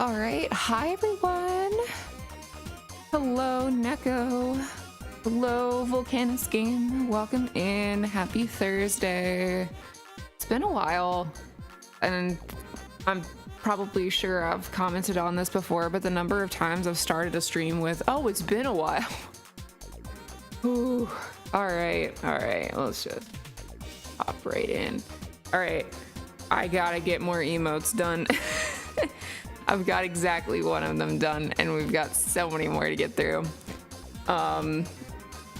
All right. Hi, everyone. Hello, Neko. Hello, Volcanus Game. Welcome in. Happy Thursday. It's been a while, and I'm probably sure I've commented on this before, but the number of times I've started a stream with, oh, it's been a while. Ooh. All right. Let's just hop right in. All right. I gotta get more emotes done. I've got exactly one of them done, and we've got so many more to get through.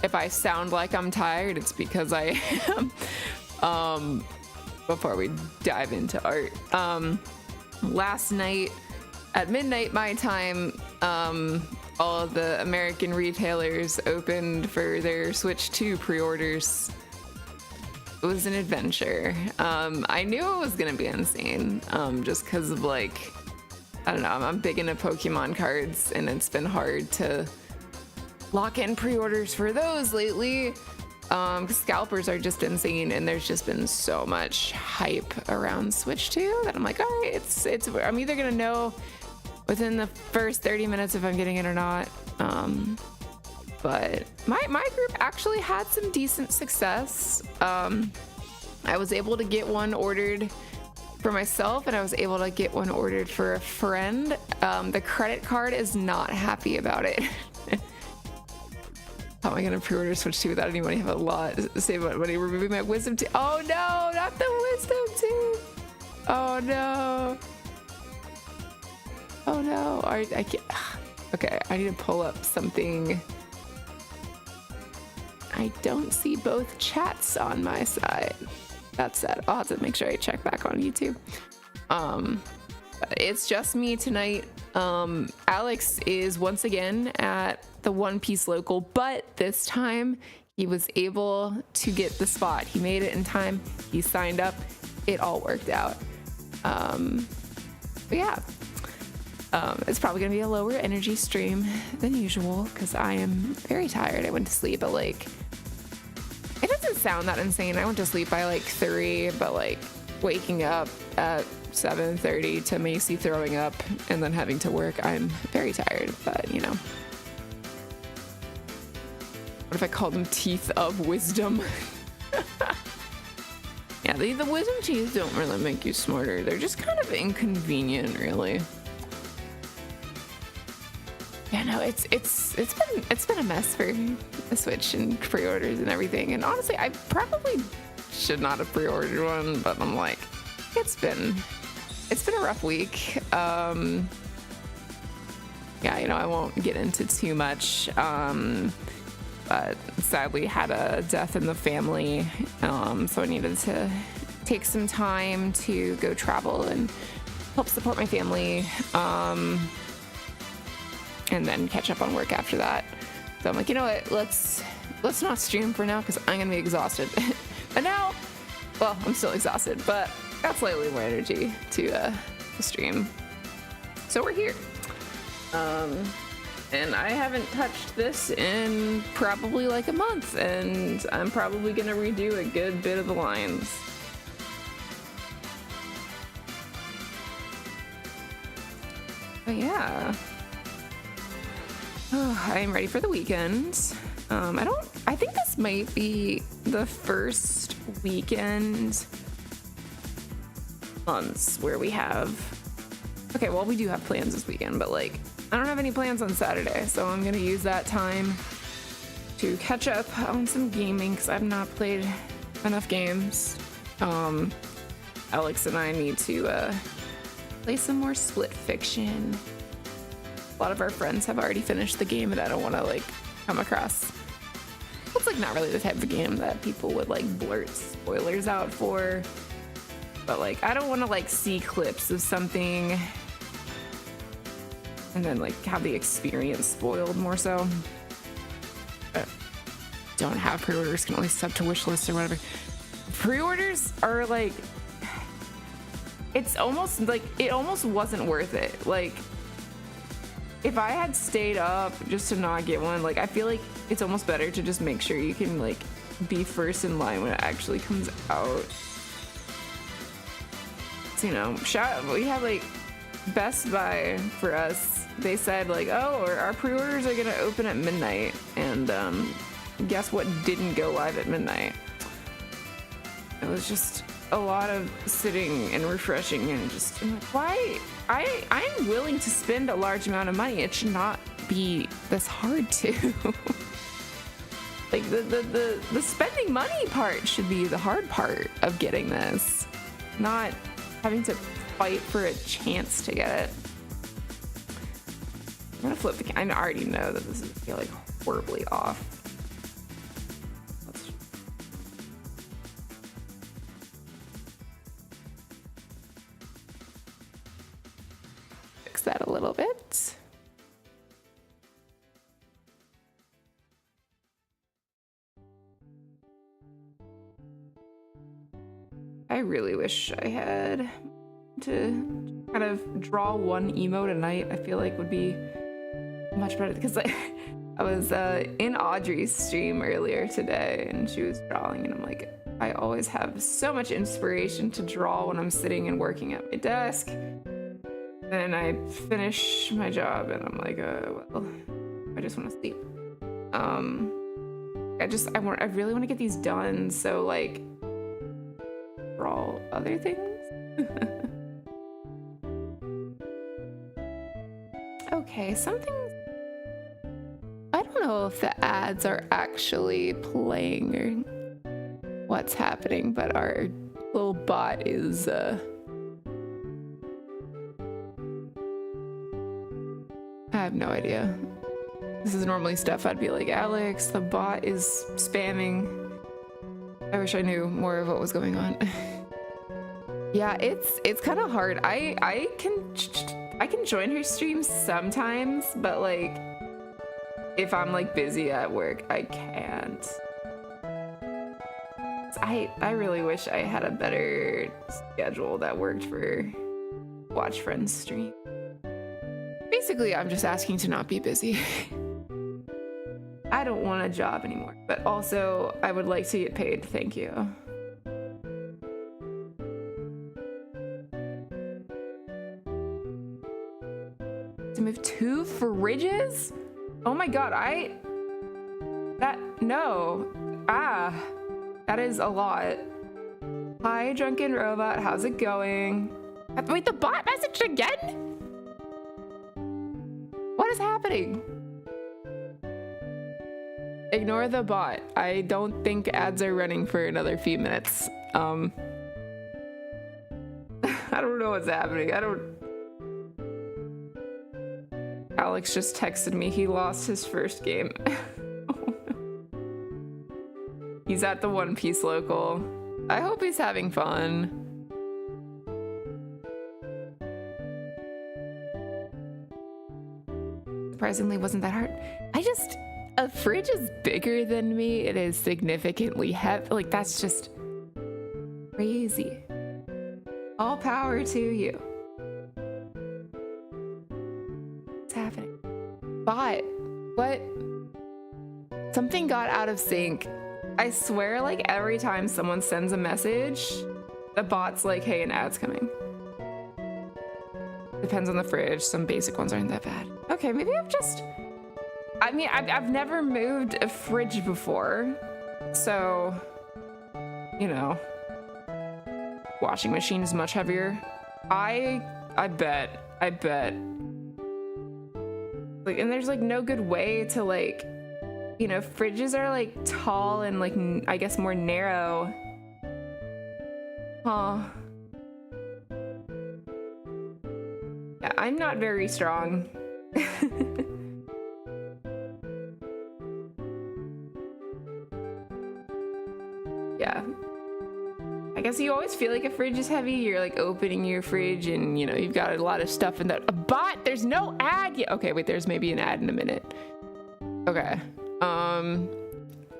If I sound like I'm tired, it's because I am. Before we dive into art, last night at midnight my time, all of the American retailers opened for their Switch 2 pre-orders. It was an adventure. I knew it was gonna be insane, just because of like, I don't know, I'm big into Pokemon cards, and it's been hard to lock in pre-orders for those lately. Scalpers are just insane, and there's just been so much hype around Switch 2 that I'm like, all right, I'm either gonna know within the first 30 minutes if I'm getting it or not. But my group actually had some decent success. I was able to get one ordered for myself, and I was able to get one ordered for a friend. The credit card is not happy about it. How am I gonna pre-order Switch 2 without anybody have a lot to say about money? Removing my wisdom tooth. Oh no, not the wisdom tooth. Oh no. Oh no. I can't. Okay, I need to pull up something. I don't see both chats on my side. That's sad. I'll have to make sure I check back on YouTube. It's just me tonight. Alex is once again at the One Piece local, but this time he was able to get the spot. He made it in time. He signed up. It all worked out. But yeah, it's probably gonna be a lower energy stream than usual because I am very tired. I went to sleep at like, it doesn't sound that insane. I went to sleep by like 3, but like waking up at 7:30 to Macy throwing up and then having to work, I'm very tired, but you know. What if I called them teeth of wisdom? Yeah, the wisdom teeth don't really make you smarter. They're just kind of inconvenient, really. Yeah, no, it's been a mess for the Switch and pre-orders and everything. And honestly, I probably should not have pre-ordered one, but I'm like, it's been a rough week. Yeah, you know, I won't get into too much. But sadly had a death in the family, so I needed to take some time to go travel and help support my family, and then catch up on work after that. So I'm like, you know what, let's not stream for now because I'm gonna be exhausted. But now, well, I'm still exhausted, but got slightly more energy to stream. So we're here. And I haven't touched this in probably like a month, and I'm probably gonna redo a good bit of the lines. But yeah. Oh, I am ready for the weekend. I think this might be the first weekend months where we have, okay, well, we do have plans this weekend, but like, I don't have any plans on Saturday, so I'm gonna use that time to catch up on some gaming because I've not played enough games. Alex and I need to play some more Split Fiction. A lot of our friends have already finished the game, and I don't want to like come across. It's like not really the type of game that people would like blurt spoilers out for. But like, I don't want to like see clips of something and then like have the experience spoiled more so. Don't have pre-orders, can only sub to wish lists or whatever. Pre-orders are like, it's almost like, it almost wasn't worth it. Like, if I had stayed up just to not get one, like I feel like it's almost better to just make sure you can like be first in line when it actually comes out. So, you know, we have like Best Buy for us, they said like, oh, our pre-orders are gonna open at midnight, and guess what didn't go live at midnight? It was just a lot of sitting and refreshing, and just I'm like, why? I'm willing to spend a large amount of money. It should not be this hard to. Like the spending money part should be the hard part of getting this, not having to fight for a chance to get it. I'm gonna flip the. I already know that this is like horribly off. Fix that a little bit. I really wish I had to kind of draw one emote a night. I feel like would be much better, because I was in Audrey's stream earlier today and she was drawing, and I'm like, I always have so much inspiration to draw when I'm sitting and working at my desk. Then I finish my job and I'm like, well, I just want to sleep. I really want to get these done, so like draw other things. Okay, something. I don't know if the ads are actually playing or what's happening, but our little bot is I have no idea. This is normally stuff I'd be like, Alex, the bot is spamming. I wish I knew more of what was going on. Yeah, it's kind of hard. I can join her streams sometimes, but like if I'm like busy at work, I can't. I really wish I had a better schedule that worked for Watch Friends stream. Basically, I'm just asking to not be busy. I don't want a job anymore, but also I would like to get paid. Thank you. To move 2 fridges? Oh my god, that is a lot. Hi, Drunken Robot, how's it going? Wait, the bot messaged again? What is happening? Ignore the bot. I don't think ads are running for another few minutes. I don't know what's happening. Alex just texted me he lost his first game. Oh, no. He's at the One Piece local. I hope he's having fun. Surprisingly, wasn't that hard. A fridge is bigger than me. It is significantly heavy. Like, that's just crazy. All power to you. What's happening? Bot, what? Something got out of sync. I swear, like, every time someone sends a message, the bot's like, hey, an ad's coming. Depends on the fridge. Some basic ones aren't that bad. Okay, maybe I've never moved a fridge before, so, you know, washing machine is much heavier. I bet. Like, and there's like no good way to, like, you know, fridges are like tall and like, I guess more narrow. Huh. Yeah, I'm not very strong. Yeah. I guess you always feel like a fridge is heavy. You're like opening your fridge and, you know, you've got a lot of stuff in that. A bot, there's no ad yet. Okay, wait, there's maybe an ad in a minute. Okay. I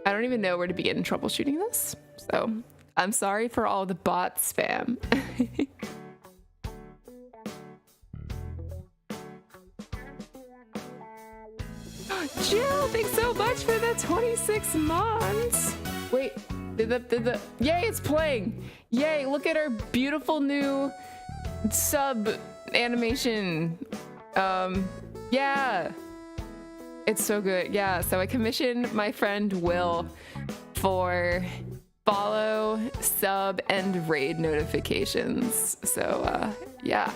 don't even know where to begin troubleshooting this. So I'm sorry for all the bot spam. Jill, thanks so much for the 26 months. Wait, yay, it's playing. Yay, look at our beautiful new sub animation. Yeah. It's so good. Yeah, so I commissioned my friend Will for follow, sub, and raid notifications. So yeah.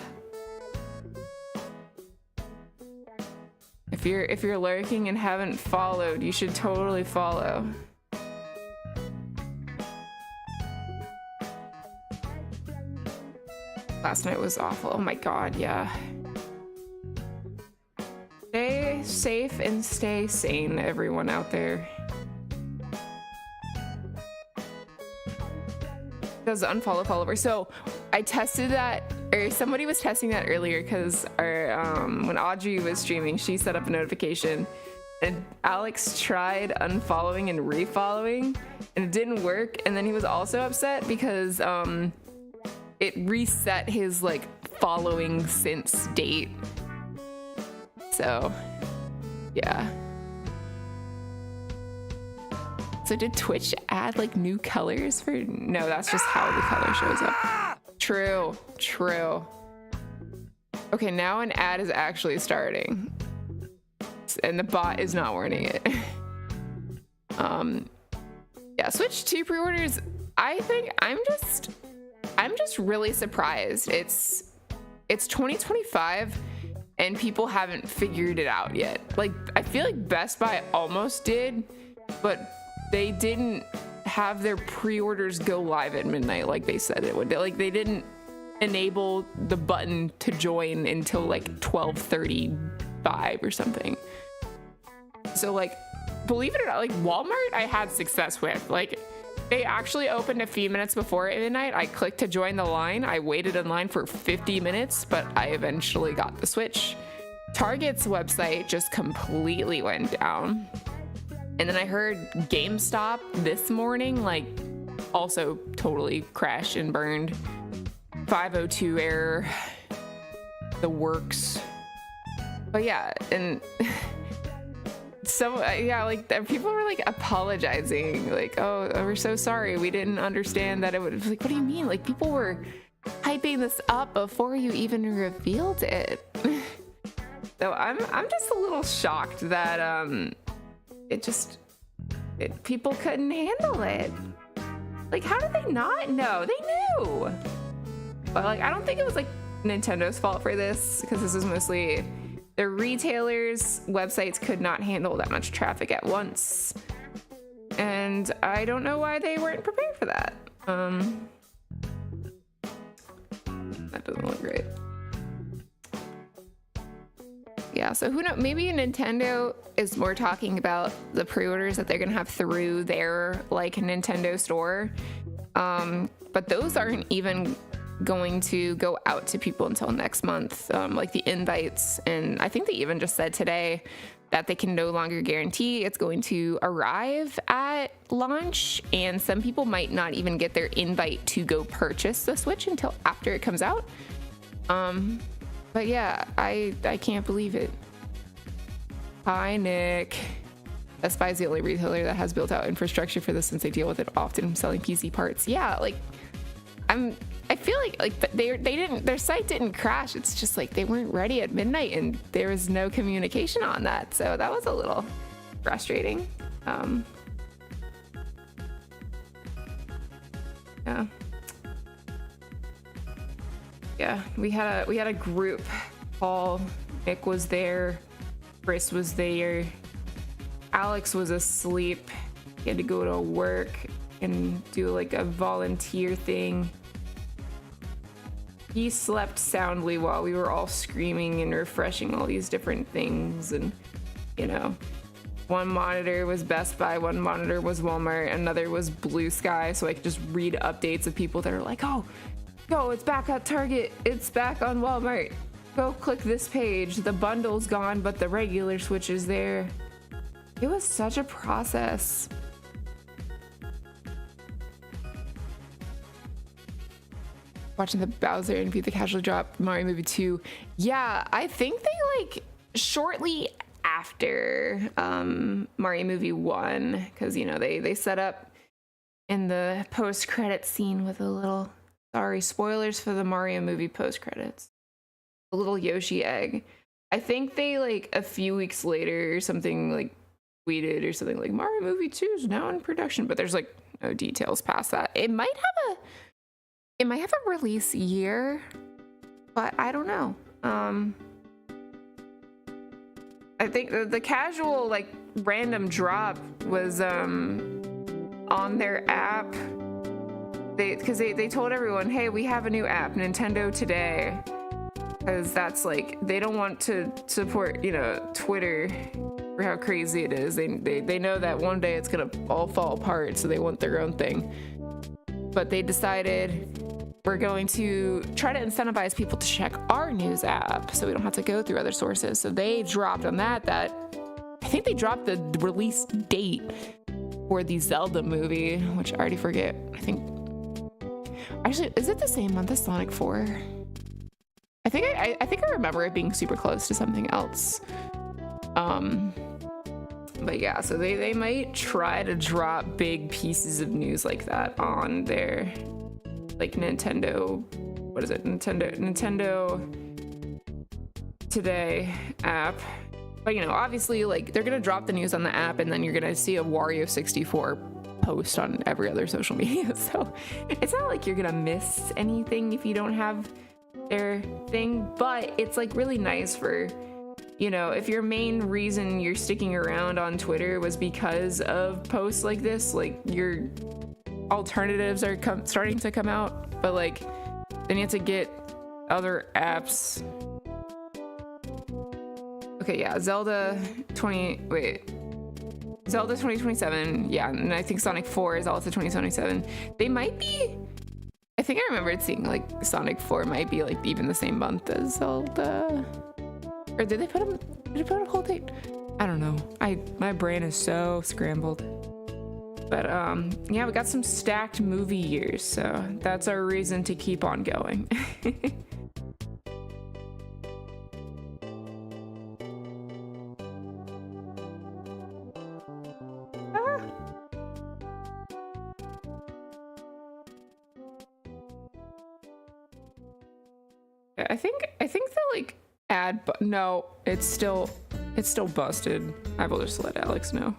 If you're lurking and haven't followed, you should totally follow. Last night was awful. Oh my god, yeah. Stay safe and stay sane, everyone out there. Does unfollow follower. So I tested that, or somebody was testing that earlier because when Audrey was streaming, she set up a notification and Alex tried unfollowing and refollowing and it didn't work. And then he was also upset because it reset his like following since date. So yeah. So did Twitch add like new colors for? No, that's just how the color shows up. True, true. Okay, now an ad is actually starting. And the bot is not warning it. Yeah, Switch 2 pre-orders, I think I'm just really surprised. It's 2025 and people haven't figured it out yet. Like, I feel like Best Buy almost did, but they didn't have their pre-orders go live at midnight like they said it would. Like, they didn't enable the button to join until like 12:35 or something. So like, believe it or not, like Walmart I had success with. Like, they actually opened a few minutes before midnight. I clicked to join the line. I waited in line for 50 minutes, but I eventually got the Switch. Target's website just completely went down. And then I heard GameStop this morning, like, also totally crashed and burned. 502 error, the works. But yeah, and so yeah, like people were like apologizing, like, oh, we're so sorry, we didn't understand that it would. Like, what do you mean? Like, people were hyping this up before you even revealed it. So I'm just a little shocked that people couldn't handle it. Like, how did they not know? They knew. But like, I don't think it was like Nintendo's fault for this, because this is mostly the retailers' websites could not handle that much traffic at once. And I don't know why they weren't prepared for that. That doesn't look great. Yeah, so who knows? Maybe Nintendo is more talking about the pre-orders that they're gonna have through their like Nintendo store. But those aren't even going to go out to people until next month, like the invites. And I think they even just said today that they can no longer guarantee it's going to arrive at launch, and some people might not even get their invite to go purchase the Switch until after it comes out. But yeah, I can't believe it. Hi, Nick. Best Buy is the only retailer that has built out infrastructure for this, since they deal with it often selling PC parts. Yeah, like I feel like their site didn't crash. It's just like they weren't ready at midnight and there was no communication on that. So that was a little frustrating. Yeah, we had a group call. Nick was there, Chris was there, Alex was asleep. He had to go to work and do like a volunteer thing. He slept soundly while we were all screaming and refreshing all these different things. And, you know, one monitor was Best Buy, one monitor was Walmart, another was Blue Sky, so I could just read updates of people that are like, oh, it's back at Target, it's back on Walmart. Go click this page. The bundle's gone, but the regular Switch is there. It was such a process. Watching the Bowser and Beat the Casual drop Mario Movie 2. Yeah, I think they like shortly after Mario Movie 1, because, you know, they set up in the post-credit scene with a little, sorry, spoilers for the Mario Movie post-credits. a little Yoshi egg. I think they like a few weeks later or something like tweeted or something like Mario movie 2 is now in production, but there's like no details past that. It might have a release year, but I don't know. I think the casual like random drop was on their app. Because they told everyone, hey, we have a new app, Nintendo Today, because that's like they don't want to support, you know, Twitter for how crazy it is. They know that one day it's gonna all fall apart, so they want their own thing. But they decided we're going to try to incentivize people to check our news app so we don't have to go through other sources. So they dropped on that I think they dropped the release date for the Zelda movie, which I already forget. I think actually, is it the same month as Sonic 4? I think I remember it being super close to something else. But yeah, so they might try to drop big pieces of news like that on their like Nintendo, what is it? Nintendo Today app. But you know, obviously like they're gonna drop the news on the app and then you're gonna see a Wario 64 post on every other social media. So it's not like you're gonna miss anything if you don't have their thing, but it's like really nice for, you know, if your main reason you're sticking around on Twitter was because of posts like this, like your alternatives are starting to come out, but like then you have to get other apps. Okay, yeah, Zelda 2027, yeah, and I think Sonic 4 is also 2027. They might be, I think I remembered seeing like Sonic 4 might be like even the same month as Zelda. Or did they put a whole date? I don't know. My brain is so scrambled. But yeah, we got some stacked movie years, so that's our reason to keep on going. I think the like ad, but no, it's still busted. I will just let Alex know.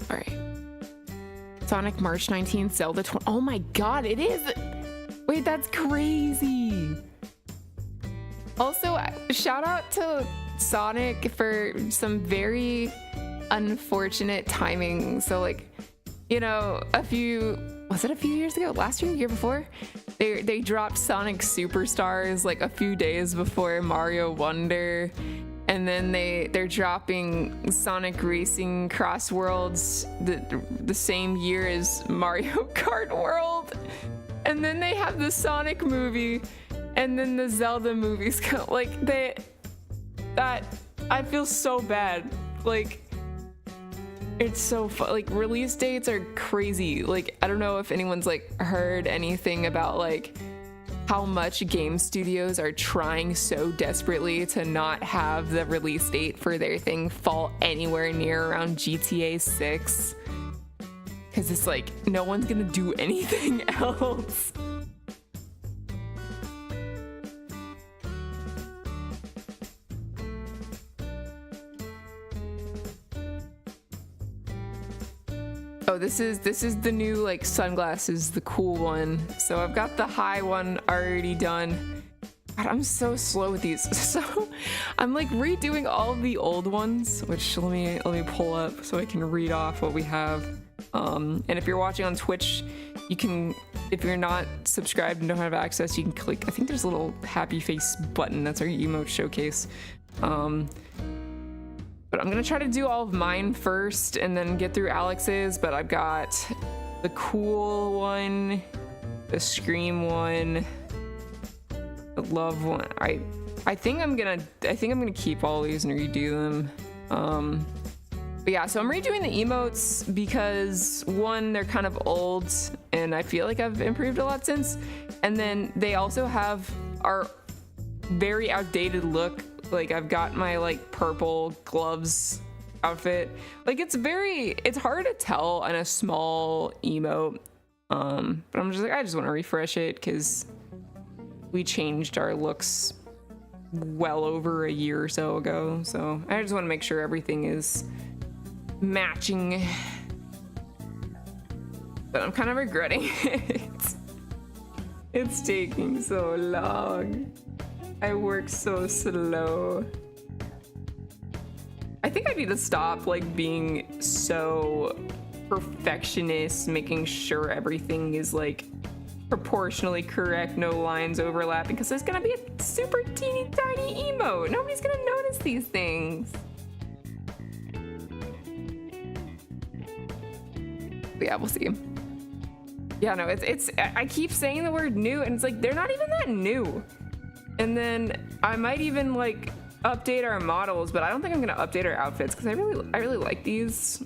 All right. Sonic March 19th, Zelda 20. Oh my god, it is. Wait, that's crazy. Also, shout out to Sonic for some very unfortunate timing. So like, you know, was it a few years ago? Last year, the year before? They dropped Sonic Superstars like a few days before Mario Wonder. And then they're dropping Sonic Racing Cross Worlds the same year as Mario Kart World. And then they have the Sonic movie, and then the Zelda movies. Like I feel so bad. Like it's so fun. Like release dates are crazy. Like I don't know if anyone's like heard anything about like how much game studios are trying so desperately to not have the release date for their thing fall anywhere near around GTA 6. Because it's like, no one's gonna do anything else. Oh, this is the new like sunglasses, the cool one. So I've got the high one already done. God, I'm so slow with these. So I'm like redoing all of the old ones, which let me pull up so I can read off what we have. And if you're watching on Twitch, you can, if you're not subscribed and don't have access, you can click, I think there's a little happy face button. That's our emote showcase. But I'm gonna try to do all of mine first and then get through Alex's, but I've got the cool one, the Scream one, the love one. I think I'm gonna keep all these and redo them. But yeah, so I'm redoing the emotes because one, they're kind of old and I feel like I've improved a lot since. And then they also have our very outdated look. Like I've got my like purple gloves outfit. Like it's hard to tell in a small emote. But I'm just like, I just want to refresh it because we changed our looks well over a year or so ago. So I just want to make sure everything is matching, but I'm kind of regretting it. It's taking so long. I work so slow. I think I need to stop like being so perfectionist, making sure everything is like proportionally correct, no lines overlapping, because there's gonna be a super teeny tiny emote. Nobody's gonna notice these things. Yeah, we'll see. Yeah, no, I keep saying the word new and it's like they're not even that new. And then I might even like update our models, but I don't think I'm gonna update our outfits because I really like these.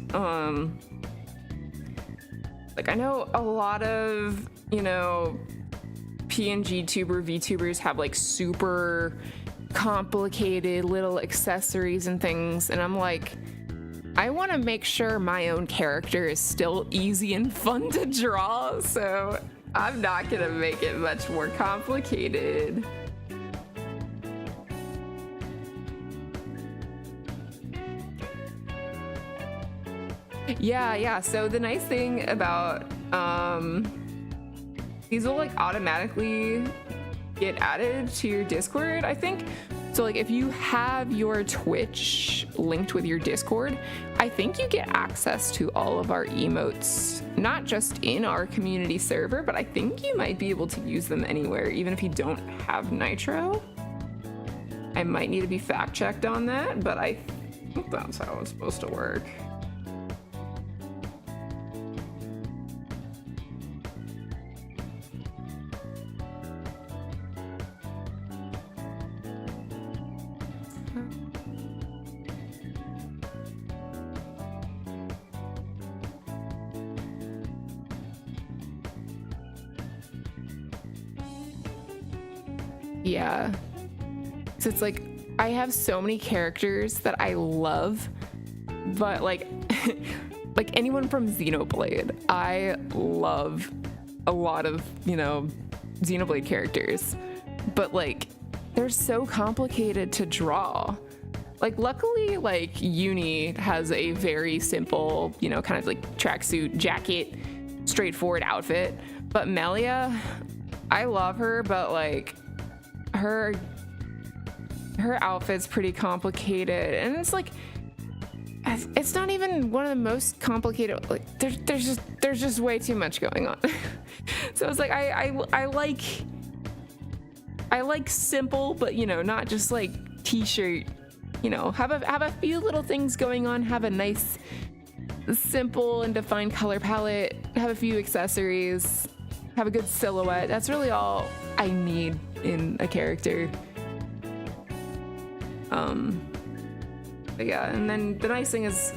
Like I know a lot of, you know, PNG tuber VTubers have like super complicated little accessories and things, and I'm like, I want to make sure my own character is still easy and fun to draw, so I'm not gonna make it much more complicated. Yeah, so the nice thing about these will like automatically get added to your Discord, I think. So like if you have your Twitch linked with your Discord, I think you get access to all of our emotes, not just in our community server, but I think you might be able to use them anywhere, even if you don't have Nitro. I might need to be fact checked on that, but I think that's how it's supposed to work. Yeah, so it's like I have so many characters that I love, but like like anyone from Xenoblade, I love a lot of, you know, Xenoblade characters, but like they're so complicated to draw. Like luckily like Uni has a very simple, you know, kind of like tracksuit jacket, straightforward outfit, but Melia, I love her, but like her outfit's pretty complicated, and it's like it's not even one of the most complicated. Like there's just way too much going on. So it's like I like simple, but you know, not just like t-shirt, you know, have a few little things going on, have a nice simple and defined color palette, have a few accessories, have a good silhouette. That's really all I need in a character. But yeah, and then the nice thing is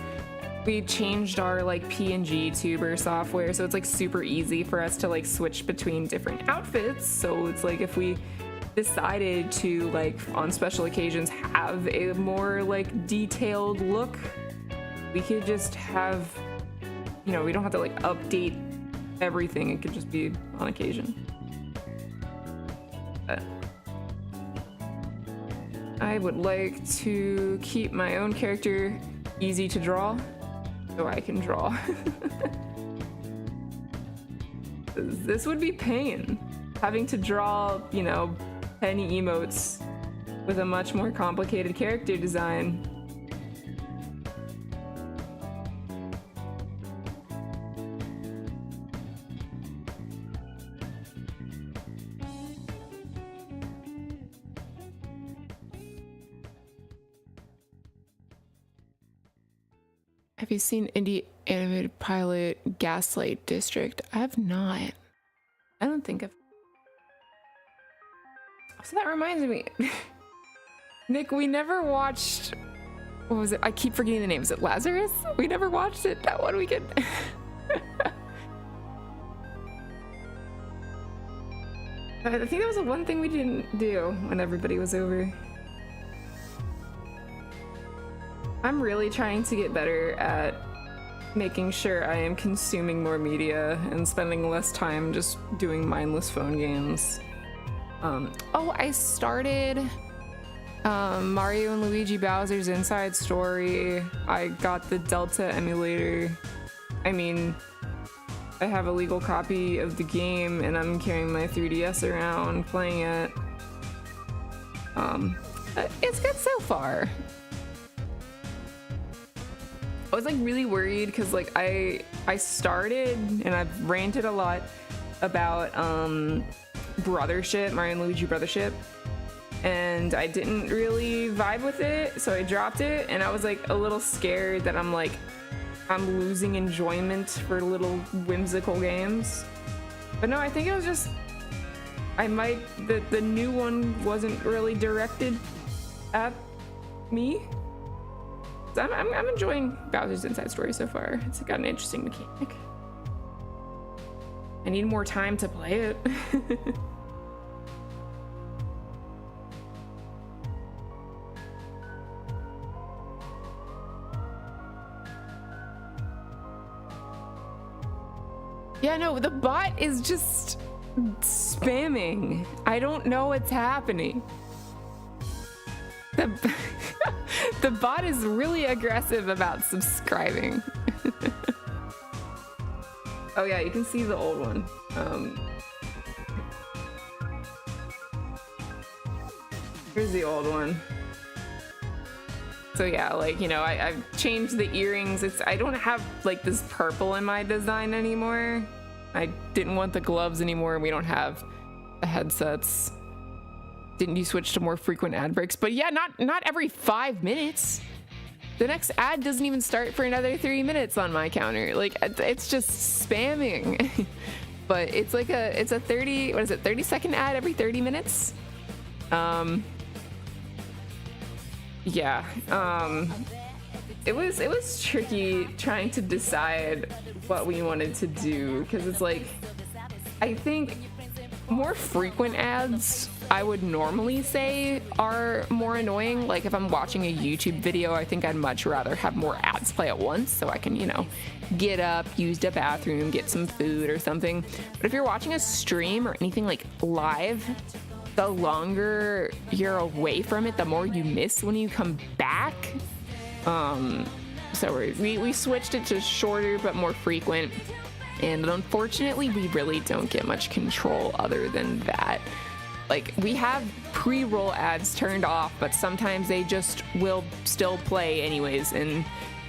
we changed our like PNG tuber software, so it's like super easy for us to like switch between different outfits. So it's like if we decided to like on special occasions have a more like detailed look, we could just have, you know, we don't have to like update everything. It could just be on occasion. But I would like to keep my own character easy to draw so I can draw. This would be pain, having to draw, you know, 10 emotes with a much more complicated character design. Have you seen indie animated pilot Gaslight District? I have not. I don't think I've. So that reminds me, Nick, we never watched what was it? I keep forgetting the name. Is it Lazarus? We never watched it that one weekend. I think that was the one thing we didn't do when everybody was over. I'm really trying to get better at making sure I am consuming more media and spending less time just doing mindless phone games. Oh, I started Mario and Luigi Bowser's Inside Story. I got the Delta emulator. I mean, I have a legal copy of the game and I'm carrying my 3DS around playing it. It's good so far. I was like really worried because like I started and I've ranted a lot about Brothership, Mario and Luigi Brothership, and I didn't really vibe with it, so I dropped it, and I was like a little scared that I'm losing enjoyment for little whimsical games. But no, I think it was just the new one wasn't really directed at me. So I'm enjoying Bowser's Inside Story so far. It's got an interesting mechanic. I need more time to play it. Yeah, no, the bot is just spamming. I don't know what's happening. The bot is really aggressive about subscribing. Oh yeah, you can see the old one. Here's the old one. So yeah, like, you know, I've changed the earrings. I don't have like this purple in my design anymore. I didn't want the gloves anymore. We don't have the headsets. Didn't you switch to more frequent ad breaks? But yeah, not every 5 minutes. The next ad doesn't even start for another 3 minutes on my counter. Like, it's just spamming. But it's like it's a 30-second ad every 30 minutes? Yeah. It was tricky trying to decide what we wanted to do, because it's like, I think more frequent ads I would normally say are more annoying. Like if I'm watching a YouTube video, I think I'd much rather have more ads play at once so I can, you know, get up, use the bathroom, get some food or something. But if you're watching a stream or anything like live, the longer you're away from it, the more you miss when you come back. So we switched it to shorter but more frequent, and unfortunately we really don't get much control other than that. Like, we have pre-roll ads turned off, but sometimes they just will still play anyways, and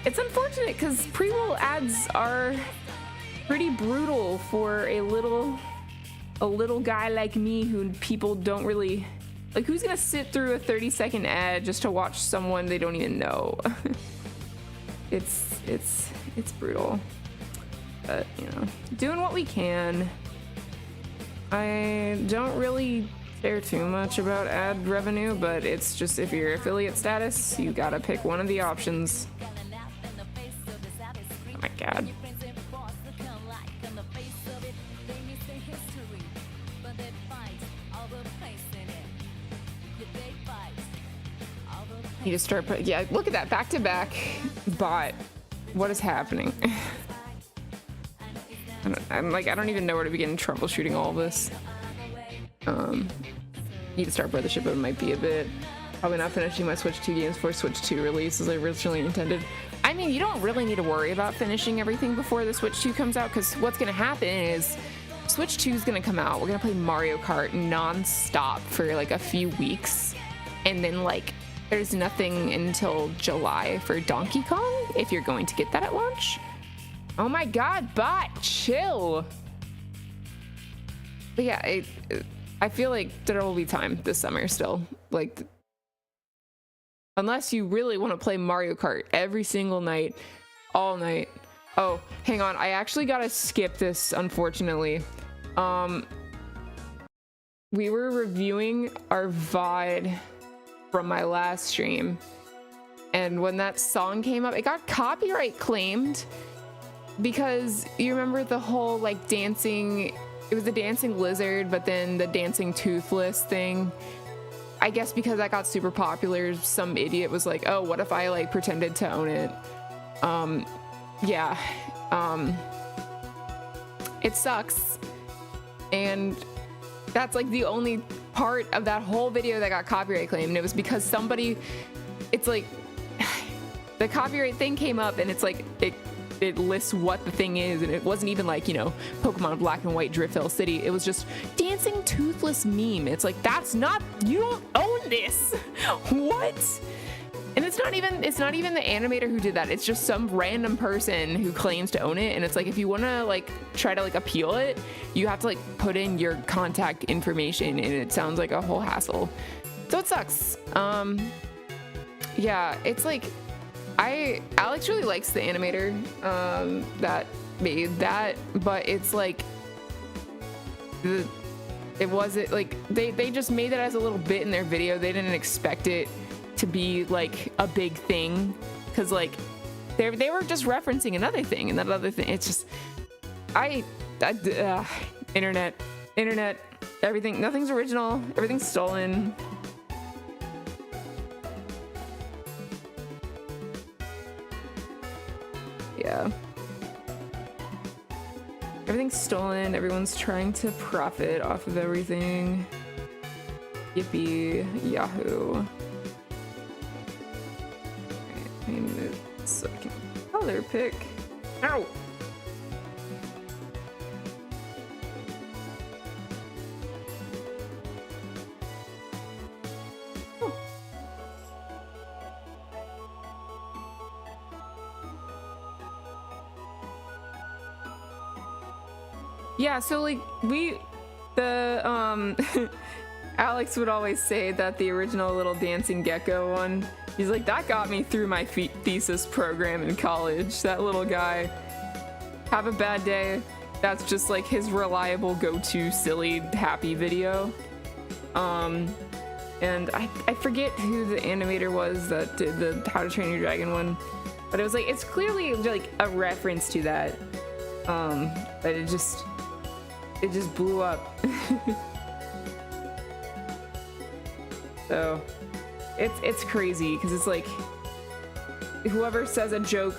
it's unfortunate because pre-roll ads are pretty brutal for a little guy like me who people don't really like. Who's gonna sit through a 30-second ad just to watch someone they don't even know? It's brutal, but you know, doing what we can. I don't really care too much about ad revenue, but it's just, if you're affiliate status, you gotta pick one of the options. Oh my god. You just start put, yeah, look at that back-to-back bot. What is happening? I don't even know where to begin troubleshooting all this. Need to start Brothership, but it might be a bit. Probably not finishing my Switch 2 games before Switch 2 release as I originally intended. I mean, you don't really need to worry about finishing everything before the Switch 2 comes out, because what's gonna happen is Switch 2 is gonna come out. We're gonna play Mario Kart non-stop for like a few weeks, and then like there's nothing until July for Donkey Kong, if you're going to get that at launch. Oh my god, bot, chill. But yeah, I feel like there will be time this summer still. Like, unless you really want to play Mario Kart every single night, all night. Oh, hang on, I actually gotta skip this, unfortunately. We were reviewing our VOD from my last stream, And when that song came up, it got copyright claimed because you remember the whole like dancing, it was the dancing lizard, but then the dancing toothless thing. I guess because that got super popular, some idiot was like, oh, what if I like pretended to own it? Yeah. It sucks. And that's like the only part of that whole video that got copyright claimed. And it was because somebody, it's like the copyright thing came up and it's like, it lists what the thing is, and it wasn't even like, you know, Pokemon Black and White Driftville City. It was just dancing toothless meme. It's like, that's not, you don't own this. What? And it's not even the animator who did that. It's just some random person who claims to own it. And it's like, if you want to like try to like appeal it, you have to like put in your contact information, and it sounds like a whole hassle. So it sucks. Yeah, it's like, Alex really likes the animator that made that, but it's like it wasn't like they just made it as a little bit in their video. They didn't expect it to be like a big thing, because like they were just referencing another thing, and that other thing, it's just internet, everything, nothing's original, everything's stolen. Yeah. Everything's stolen. Everyone's trying to profit off of everything. Yippee. Yahoo. I need to so I can color pick. Ow! Yeah, so like Alex would always say that the original little dancing gecko one, he's like, that got me through my thesis program in college. That little guy, have a bad day. That's just like his reliable go-to silly happy video. And I forget who the animator was that did the How to Train Your Dragon one, but it was like, it's clearly like a reference to that. But it just blew up. So it's crazy, because it's like whoever says a joke,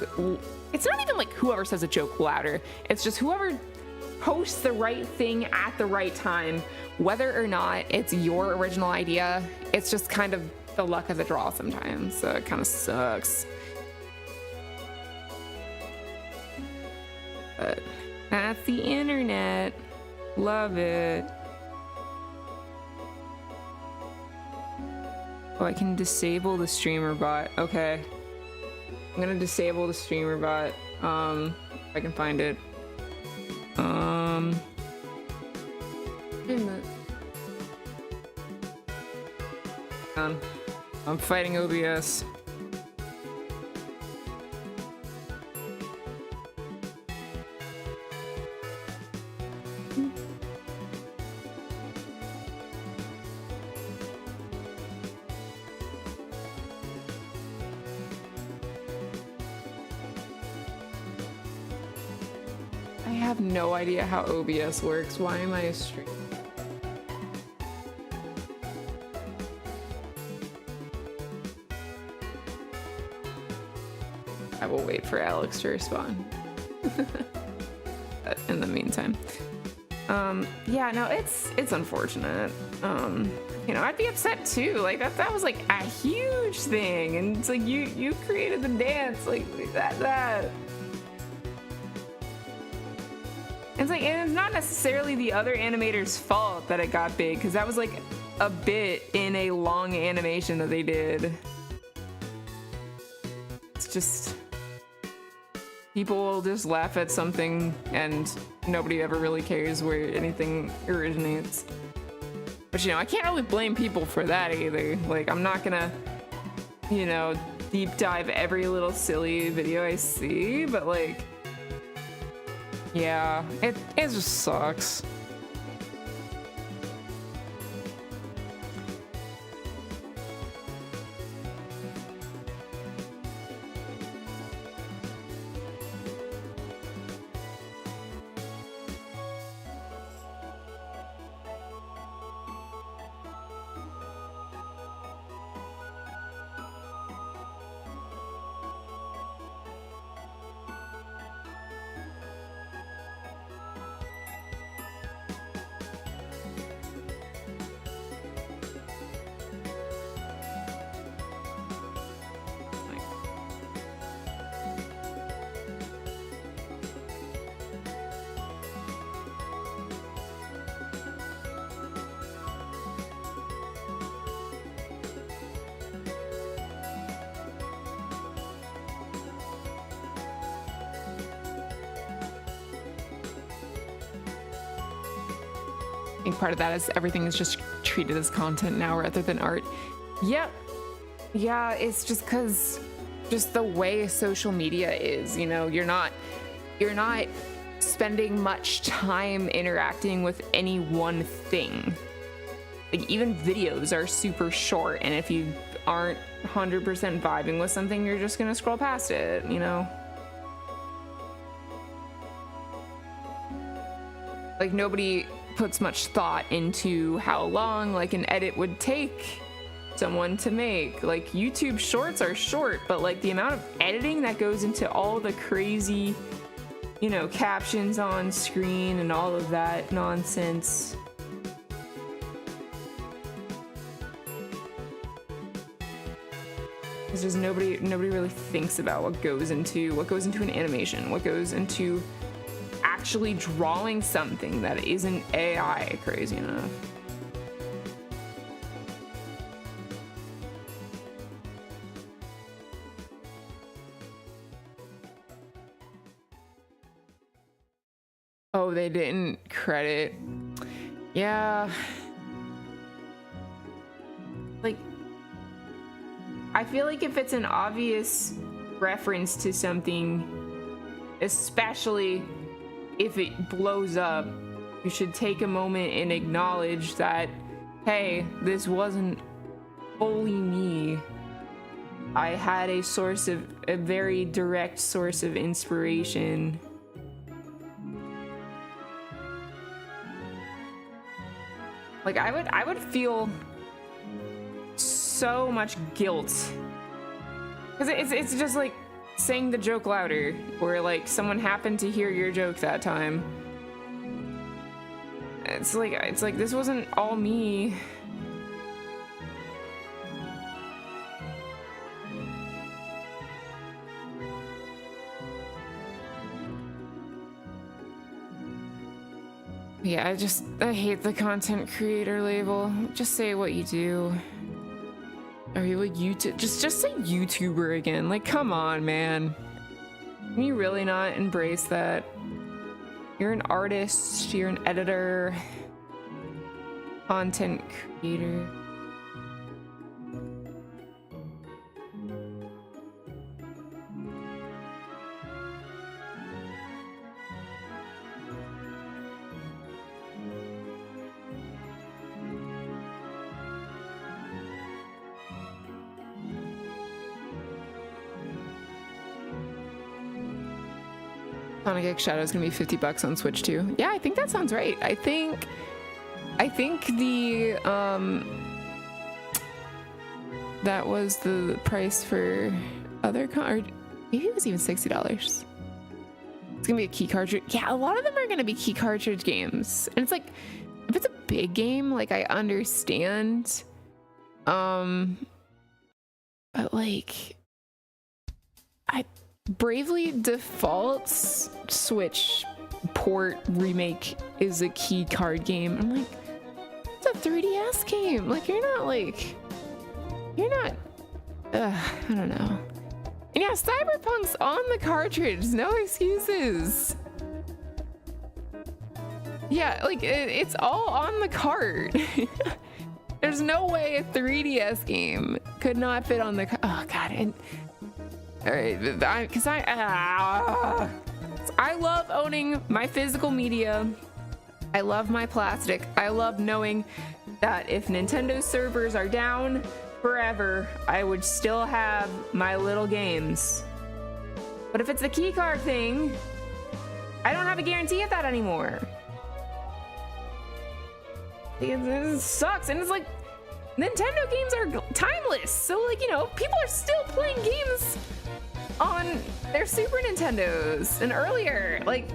it's not even like whoever says a joke louder, it's just whoever posts the right thing at the right time, whether or not it's your original idea. It's just kind of the luck of the draw sometimes, so it kind of sucks. But that's the internet. Love it. Oh, I can disable the streamer bot. Okay. I'm gonna disable the streamer bot. If I can find it. I'm fighting OBS. I have no idea how OBS works. Why am I a streamer? I will wait for Alex to respond. In the meantime, yeah, no, it's unfortunate. You know, I'd be upset too. Like that was like a huge thing, and it's like you created the dance, like that. It's like, and it's not necessarily the other animator's fault that it got big, because that was like a bit in a long animation that they did. It's just, people will just laugh at something and nobody ever really cares where anything originates. But you know, I can't really blame people for that either. Like, I'm not gonna, you know, deep dive every little silly video I see, but like, yeah, it just sucks. I think part of that is everything is just treated as content now rather than art. Yep. Yeah, it's just because just the way social media is, you know, you're not spending much time interacting with any one thing. Like, even videos are super short, and if you aren't 100% vibing with something, you're just gonna scroll past it, you know? Like, nobody puts much thought into how long like an edit would take someone to make. Like, YouTube shorts are short, but like the amount of editing that goes into all the crazy, you know, captions on screen and all of that nonsense. It's just nobody really thinks about what goes into an animation, what goes into actually drawing something that isn't AI crazy enough. Oh, they didn't credit. Yeah. Like, I feel like if it's an obvious reference to something, especially if it blows up, you should take a moment and acknowledge that, hey, this wasn't fully me. I had a very direct source of inspiration. Like, I would feel so much guilt, because it's just like saying the joke louder, or like someone happened to hear your joke that time. It's like this wasn't all me. Yeah, I hate the content creator label. Just say what you do. Are you a YouTube? Just say YouTuber again. Like, come on, man. Can you really not embrace that? You're an artist, you're an editor, content creator. Sonic X Shadow is gonna be $50 on Switch too. Yeah, I think that sounds right. I think the that was the price for other or maybe it was even $60. It's gonna be a key cartridge. Yeah, a lot of them are gonna be key cartridge games, and it's like, if it's a big game, like, I understand, but like, Bravely Default's Switch port remake is a key card game. I'm like, it's a 3DS game. Like, you're not, I don't know. And yeah, Cyberpunk's on the cartridge. No excuses. Yeah, like, it's all on the card. There's no way a 3DS game could not fit on the oh god. And all right, because I love owning my physical media. I love my plastic. I love knowing that if Nintendo servers are down forever, I would still have my little games. But if it's the keycard thing, I don't have a guarantee of that anymore. It sucks, and it's like, Nintendo games are timeless, so, like, you know, people are still playing games on their Super Nintendos and earlier. Like,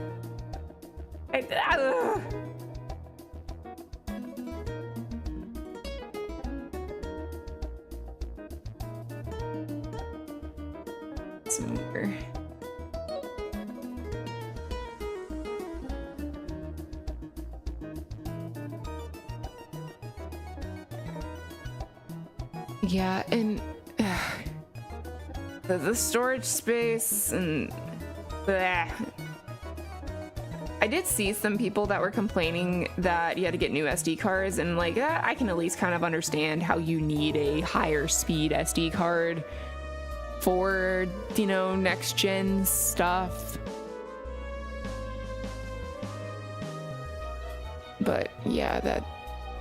some more. Yeah, and the storage space and I did see some people that were complaining that you had to get new SD cards, and like that, I can at least kind of understand how you need a higher speed SD card for, you know, next gen stuff. But yeah,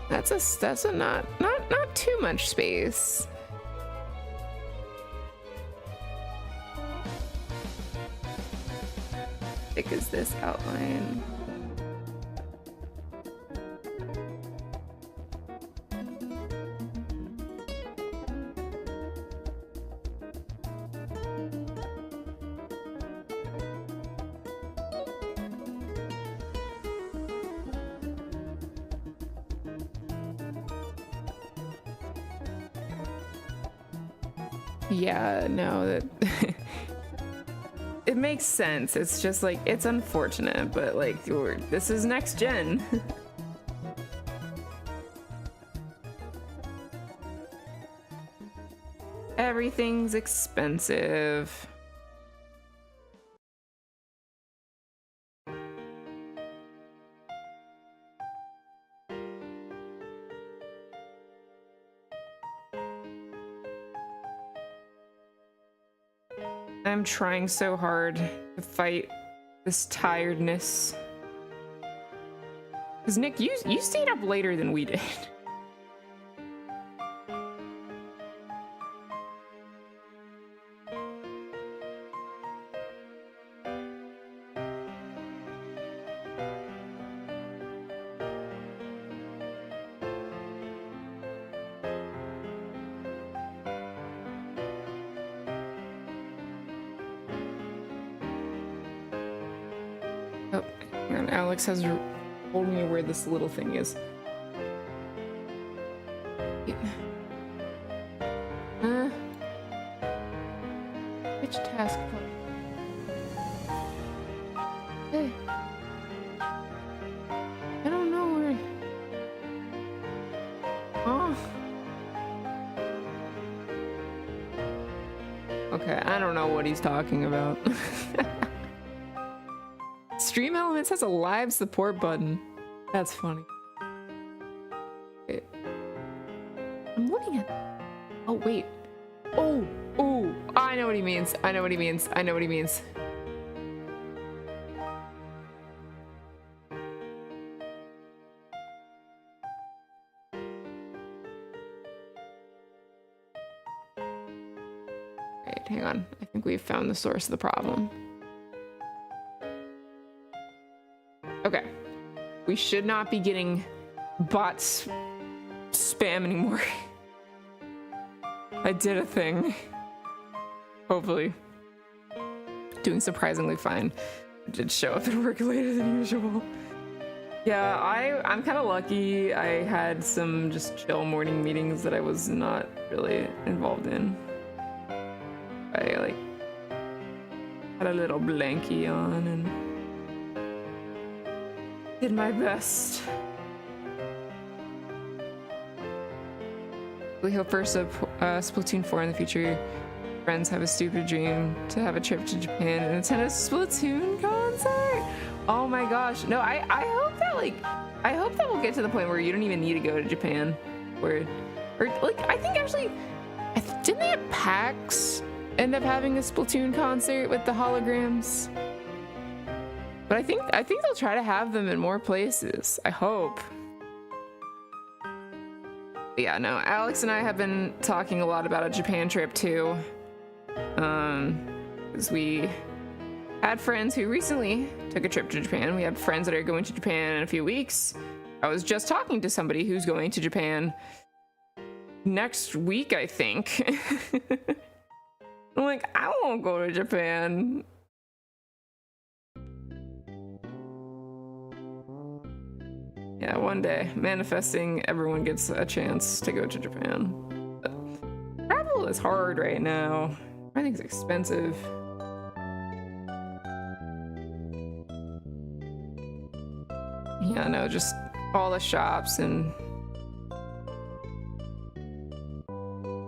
that's a not too much space. Thick is this outline? Yeah, no, that it makes sense. It's just like, it's unfortunate, but like, this is next gen. Everything's expensive. I'm trying so hard to fight this tiredness. Because Nick, you stayed up later than we did. Alex has told me where this little thing is. Which task? Hey. I don't know where. Oh. Okay, I don't know what he's talking about. Stream Elements has a live support button. That's funny. Wait. I'm looking at. Oh wait. Oh, I know what he means. I know what he means. I know what he means. Right, hang on. I think we've found the source of the problem. Okay, we should not be getting bots spam anymore. I did a thing. Hopefully. Doing surprisingly fine. I did show up at work later than usual. Yeah, I'm kind of lucky. I had some just chill morning meetings that I was not really involved in. I like had a little blankie on and did my best. We hope for Splatoon 4 in the future. Friends have a stupid dream to have a trip to Japan and attend a Splatoon concert. Oh my gosh. No, I hope that I hope that we'll get to the point where you don't even need to go to Japan. Or like, I think actually, didn't they at PAX end up having a Splatoon concert with the holograms? But I think they'll try to have them in more places. I hope. But yeah, no, Alex and I have been talking a lot about a Japan trip too. Because we had friends who recently took a trip to Japan. We have friends that are going to Japan in a few weeks. I was just talking to somebody who's going to Japan next week, I think. I'm like, I won't go to Japan. Yeah, one day, manifesting, everyone gets a chance to go to Japan. But travel is hard right now. I think it's expensive. Yeah, no, just all the shops and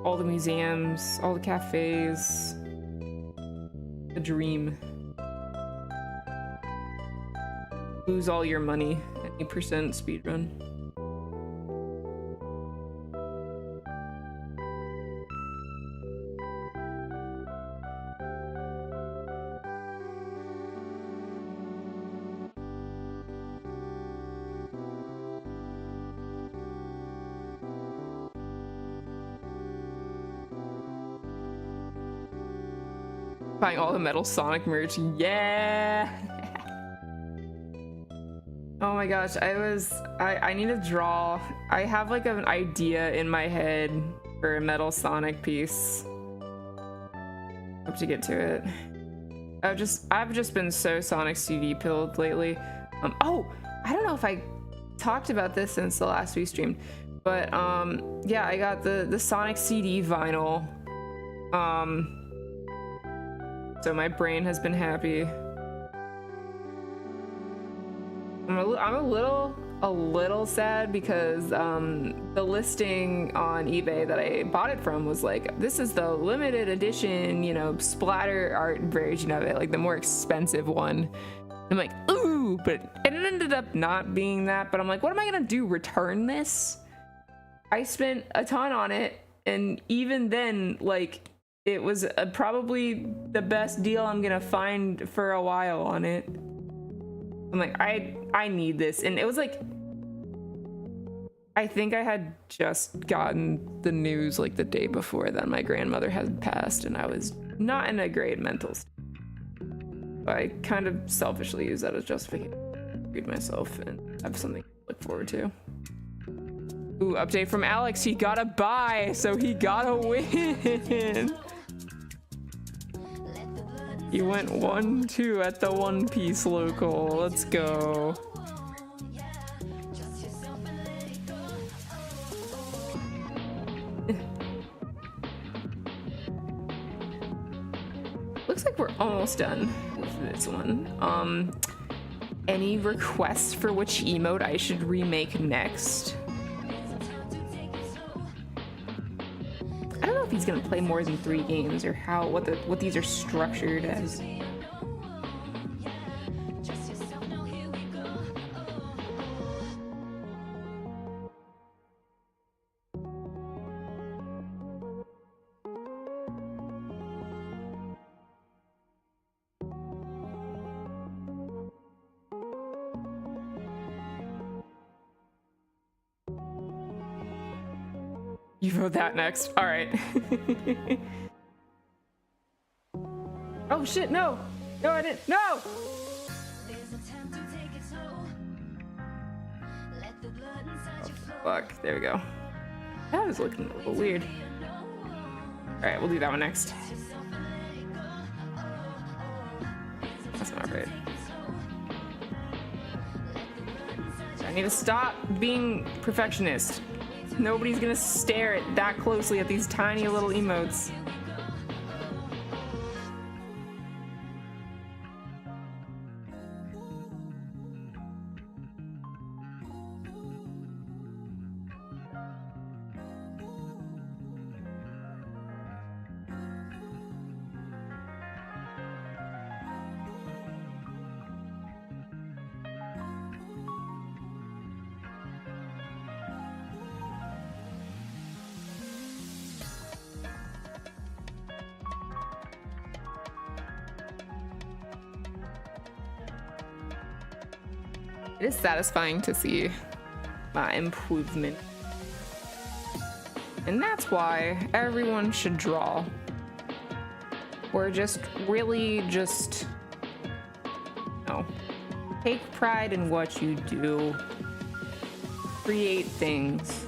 all the museums, all the cafes. A dream. lose all your money. Any percent speedrun. Buying all the Metal Sonic merch. Yeah. Oh my gosh, I need to draw. I have like an idea in my head for a Metal Sonic piece. Hope to get to it. I've just been so Sonic CD pilled lately. Oh, I don't know if I talked about this since the last we streamed, but yeah, I got the Sonic CD vinyl. So my brain has been happy. I'm a little sad because the listing on eBay that I bought it from was like, this is the limited edition, you know, splatter art version of it, like the more expensive one. I'm like, ooh, but it ended up not being that. But I'm like, what am I gonna do? Return this? I spent a ton on it, and even then, like, it was probably the best deal I'm gonna find for a while on it. I'm like, I need this. And it was like, I think I had just gotten the news like the day before that my grandmother had passed, and I was not in a great mental state. I kind of selfishly use that as justification to read myself and have something to look forward to. Ooh, update from Alex. He got a buy, so he got a win. He went 1-2 at the One Piece local. Let's go. Looks like we're almost done with this one. Any requests for which emote I should remake next? I don't know if he's gonna play more than 3 games or what these are structured as. You vote that next. All right. Oh shit, no. No, I didn't. No! Oh, fuck. There we go. That was looking a little weird. All right, we'll do that one next. That's not right. I need to stop being perfectionist. Nobody's gonna stare that closely at these tiny little emotes. It is satisfying to see my improvement. And that's why everyone should draw. Or just really just, you know, take pride in what you do. Create things.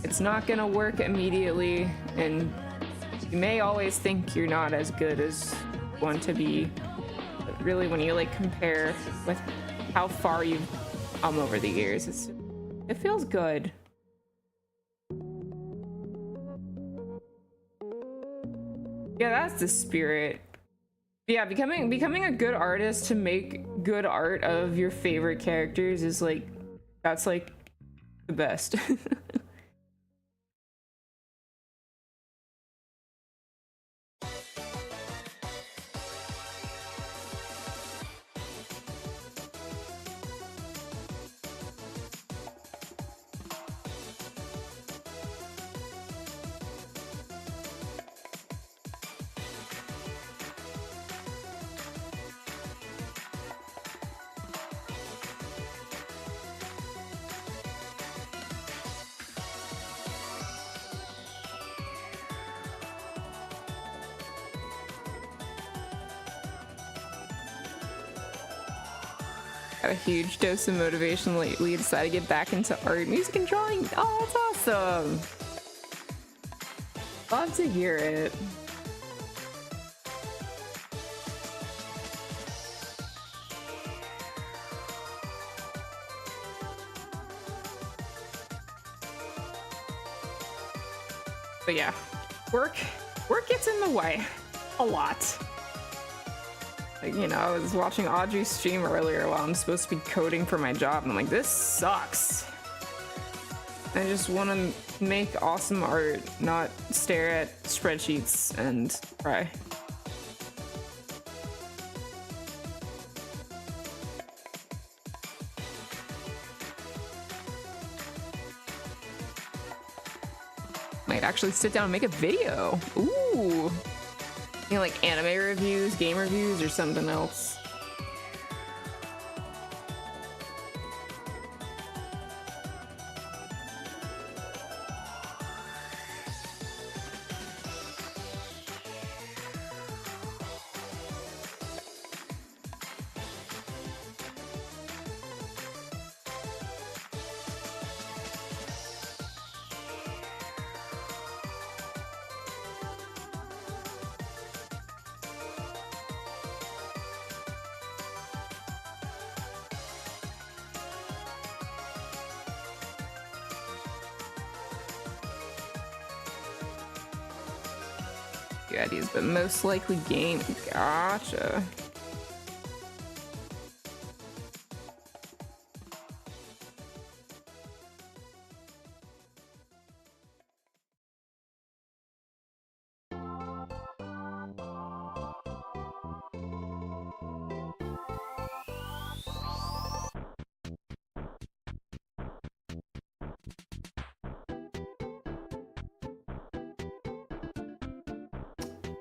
It's not gonna work immediately, and you may always think you're not as good as you want to be. But really, when you like compare with how far you've come over the years, it feels good. Yeah, that's the spirit. Yeah, becoming a good artist to make good art of your favorite characters is like, that's like the best. Got a huge dose of motivation lately. Decided to get back into art, music, and drawing. Oh, that's awesome. Love to hear it. But yeah, work gets in the way a lot. Like, you know, I was watching Audrey's stream earlier while I'm supposed to be coding for my job, and I'm like, this sucks. I just want to make awesome art, not stare at spreadsheets and cry. Might actually sit down and make a video. Ooh. You know, like anime reviews, game reviews, or something else. Ideas, but most likely game. Gotcha.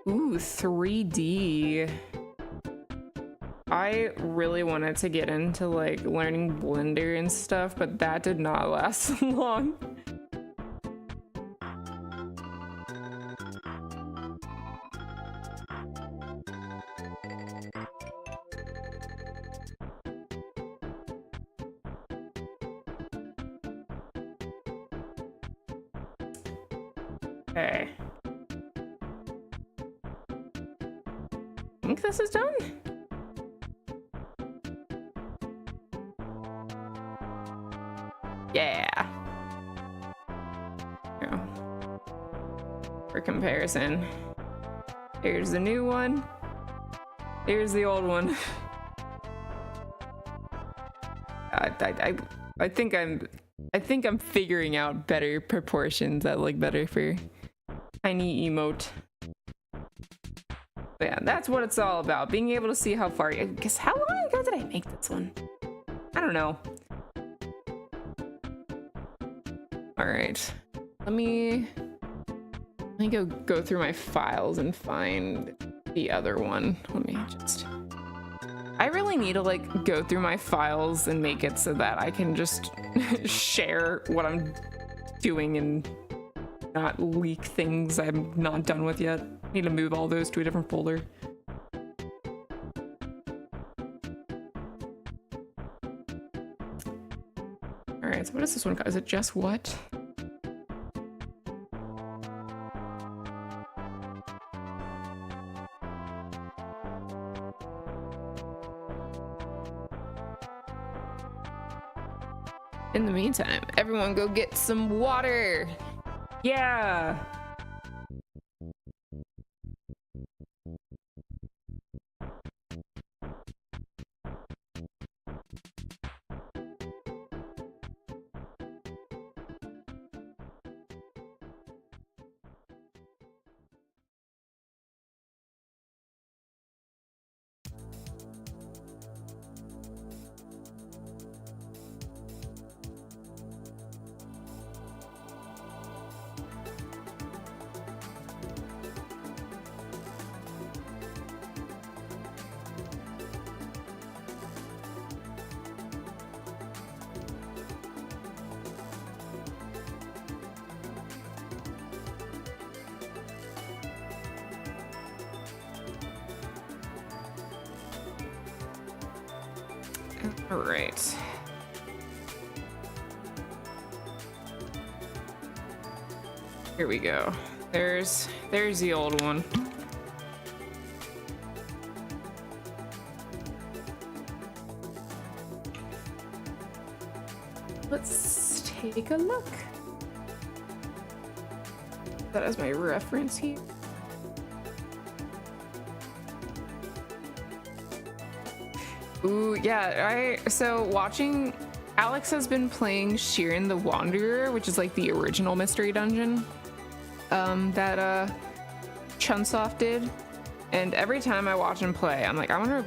Ooh, 3D. I really wanted to get into like learning Blender and stuff, but that did not last long. Okay. I think this is done. Yeah. Yeah. For comparison, here's the new one. Here's the old one. I think I'm figuring out better proportions that look better for tiny emote. But yeah, that's what it's all about. Being able to see how far. I guess how long ago did I make this one? I don't know. All right, let me go through my files and find the other one. Let me just. I really need to like go through my files and make it so that I can just share what I'm doing and not leak things I'm not done with yet. Need to move all those to a different folder. All right, so what is this one? Is it just what? In the meantime, everyone go get some water. Yeah. All right. Here we go. There's the old one. Let's take a look. That is my reference here. Ooh, yeah, so watching, Alex has been playing Sheeran the Wanderer, which is like the original mystery dungeon that Chunsoft did. And every time I watch him play, I'm like, I wanna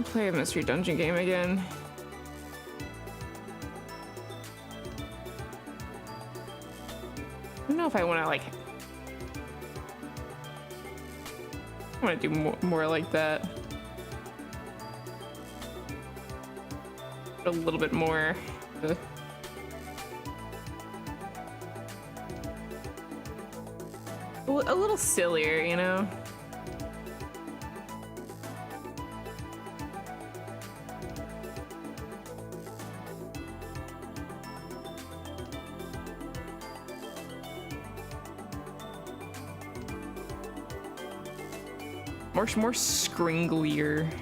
play a mystery dungeon game again. I don't know if I want to like. I want to do more like that. A little bit more. A little sillier, you know? More scringlier.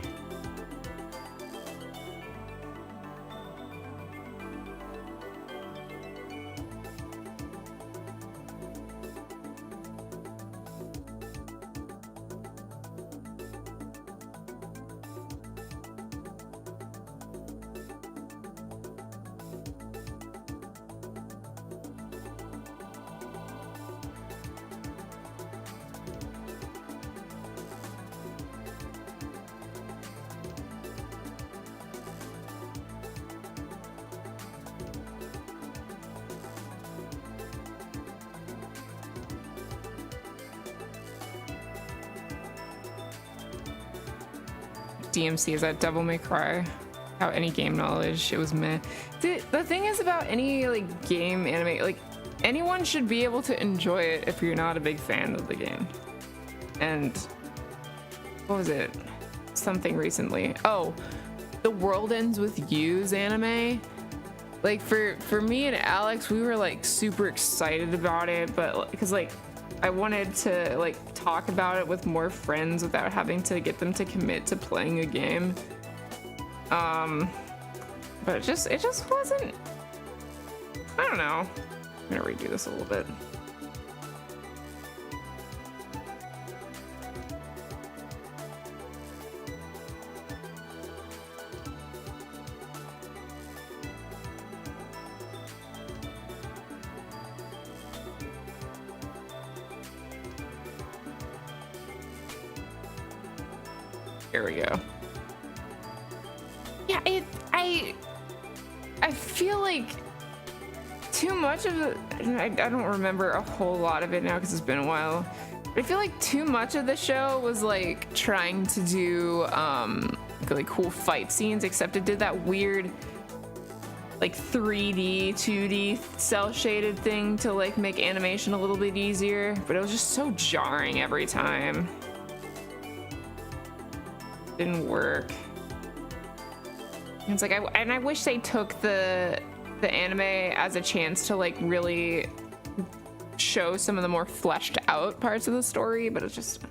DMC is that Devil May Cry. Without any game knowledge, it was meh. The thing is about any like game anime, like anyone should be able to enjoy it if you're not a big fan of the game. And what was it? Something recently. Oh, The World Ends With You's anime. Like for me and Alex, we were like super excited about it, but because like I wanted to like talk about it with more friends without having to get them to commit to playing a game. But it just wasn't. I don't know. I'm gonna redo this a little bit. Here we go. Yeah, I feel like too much of it, I don't remember a whole lot of it now because it's been a while. But I feel like too much of the show was like trying to do really cool fight scenes, except it did that weird like 3D, 2D cell shaded thing to like make animation a little bit easier, but it was just so jarring every time. Didn't work. It's like I wish they took the anime as a chance to like really show some of the more fleshed out parts of the story, but it's just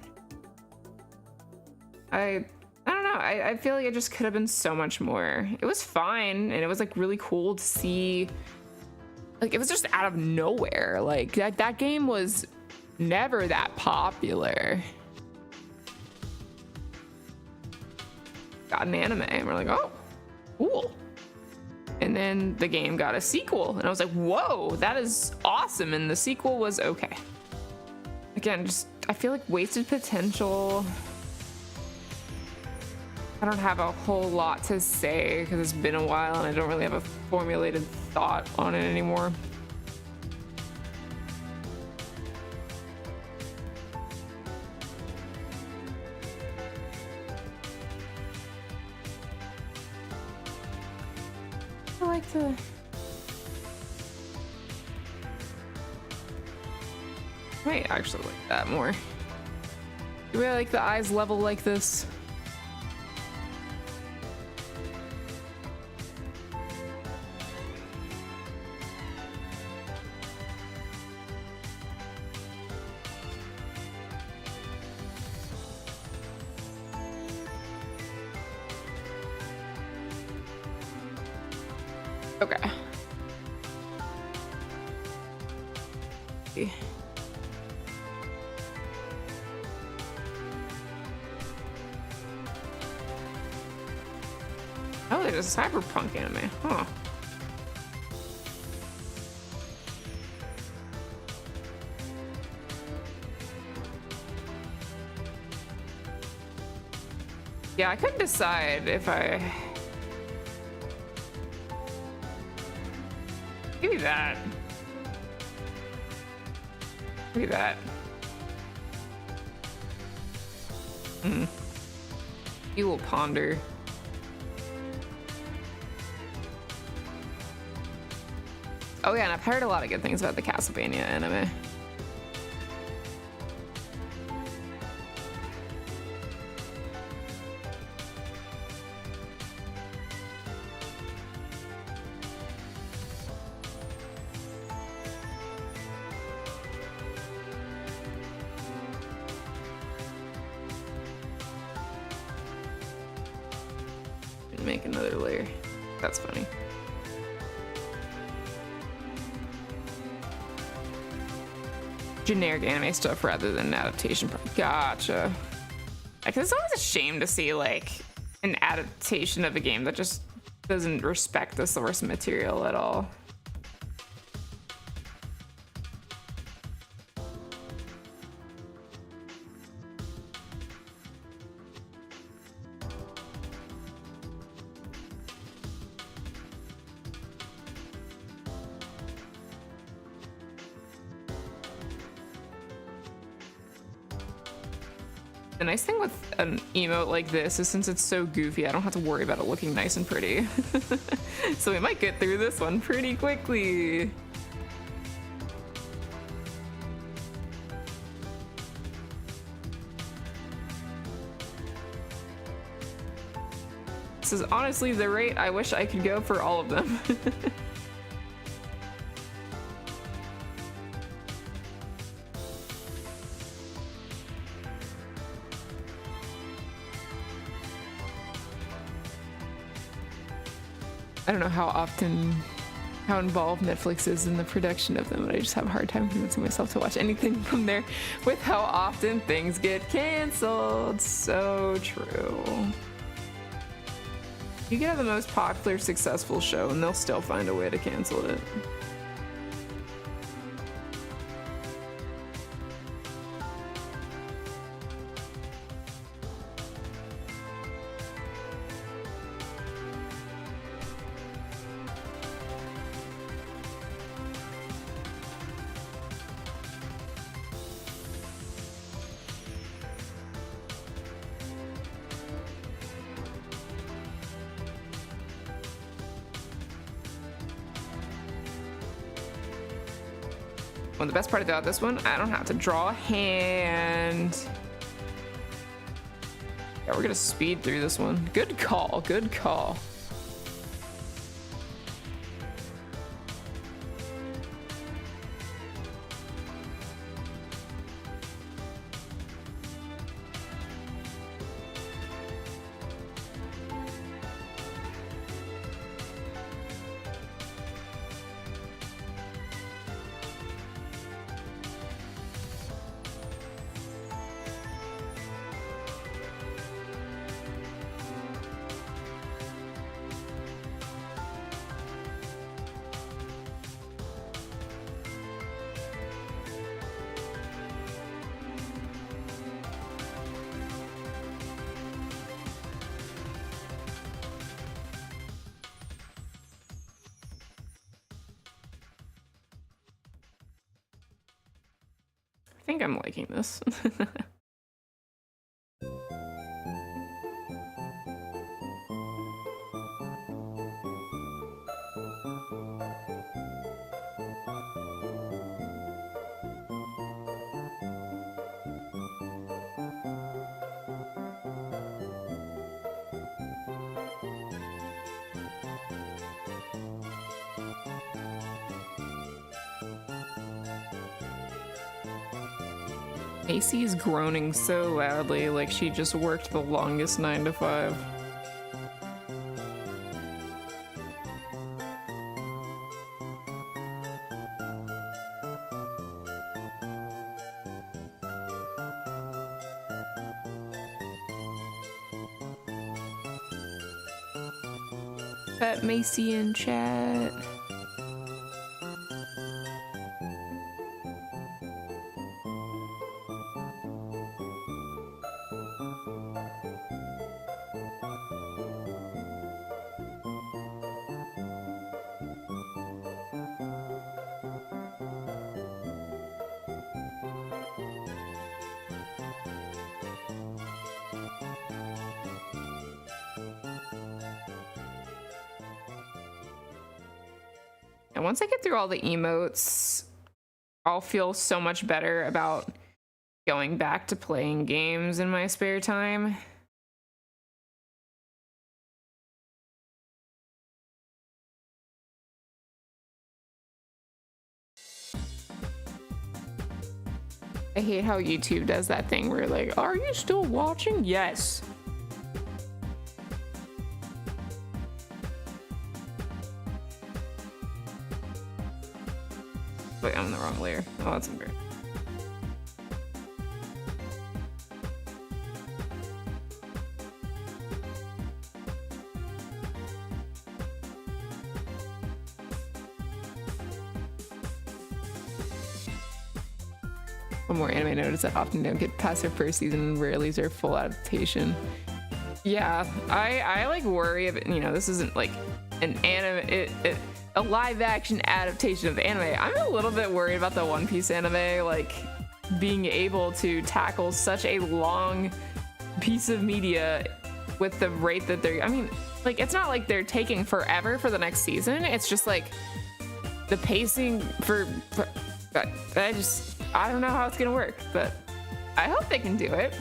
I don't know. I feel like it just could have been so much more. It was fine and it was like really cool to see. Like it was just out of nowhere. Like that game was never that popular. Got an anime and we're like, oh, cool. And then the game got a sequel and I was like, whoa, that is awesome. And the sequel was okay. Again, just I feel like wasted potential. I don't have a whole lot to say because it's been a while and I don't really have a formulated thought on it anymore. I like to. I might actually like that more. Do I like the eyes level like this? Okay. Oh, there's a cyberpunk anime. Huh. Yeah, I couldn't decide if I... Maybe that. Maybe that. You will ponder. Oh yeah, and I've heard a lot of good things about the Castlevania anime. Make another layer. That's funny. Generic anime stuff rather than adaptation. Gotcha. Because it's always a shame to see like an adaptation of a game that just doesn't respect the source material at all. The nice thing with an emote like this is since it's so goofy, I don't have to worry about it looking nice and pretty. So we might get through this one pretty quickly. This is honestly the rate I wish I could go for all of them. I don't know how involved Netflix is in the production of them, but I just have a hard time convincing myself to watch anything from there with how often things get canceled. So true. You can have the most popular, successful show and they'll still find a way to cancel it. Well, the best part about this one, I don't have to draw a hand. Yeah, we're gonna speed through this one. Good call, good call. I think I'm liking this. AC is groaning so loudly, like she just worked the longest 9 to 5. Pet Macy in chat. And once I get through all the emotes, I'll feel so much better about going back to playing games in my spare time. I hate how YouTube does that thing where like, are you still watching? Yes. Wait, I'm in the wrong layer. Oh, that's weird. One more anime notice that often don't get past their first season and rarely is their full adaptation. Yeah, I like worry of it. You know, this isn't like an anime, a live action adaptation of anime. I'm a little bit worried about the One Piece anime, like being able to tackle such a long piece of media with the rate that they're, I mean, like it's not like they're taking forever for the next season. It's just like the pacing for I don't know how it's gonna work, but I hope they can do it.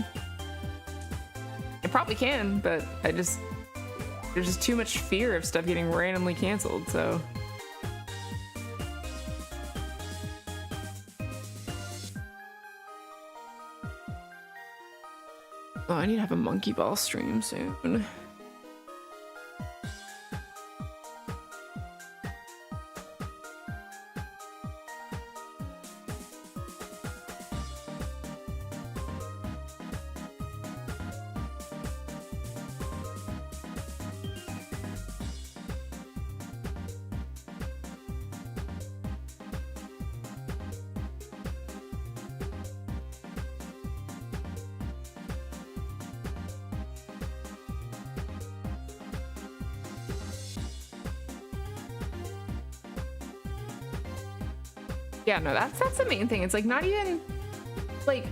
It probably can, but there's just too much fear of stuff getting randomly canceled, so. Oh, I need to have a monkey ball stream soon. Yeah, no, that's the main thing. It's like not even like,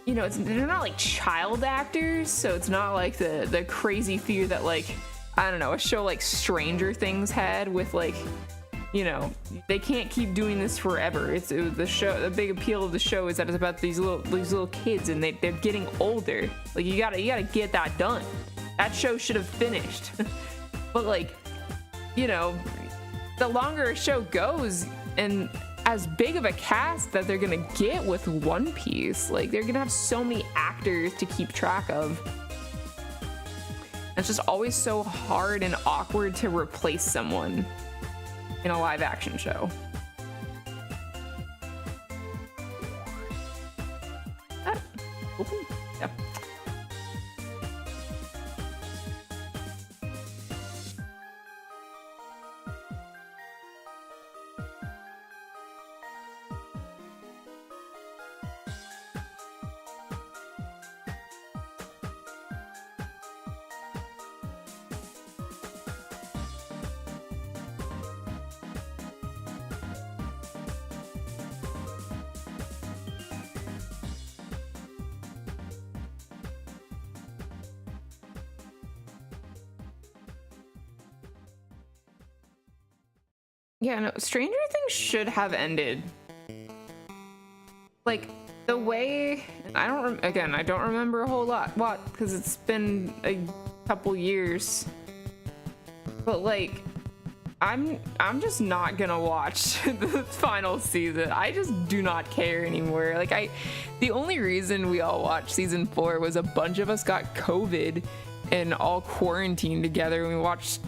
you know, they're not like child actors, so it's not like the crazy fear that like, I don't know, a show like Stranger Things had with like, you know, they can't keep doing this forever. The show, the big appeal of the show is that it's about these little kids and they're getting older. Like you gotta get that done. That show should have finished. But like, you know, the longer a show goes and as big of a cast that they're gonna get with One Piece, like they're gonna have so many actors to keep track of. It's just always so hard and awkward to replace someone in a live action show. Yeah. Yeah, no, Stranger Things should have ended. Like, the way, I don't remember a whole lot, because it's been a couple years. But like, I'm just not gonna watch the final season. I just do not care anymore. Like the only reason we all watched season 4 was a bunch of us got COVID and all quarantined together. We watched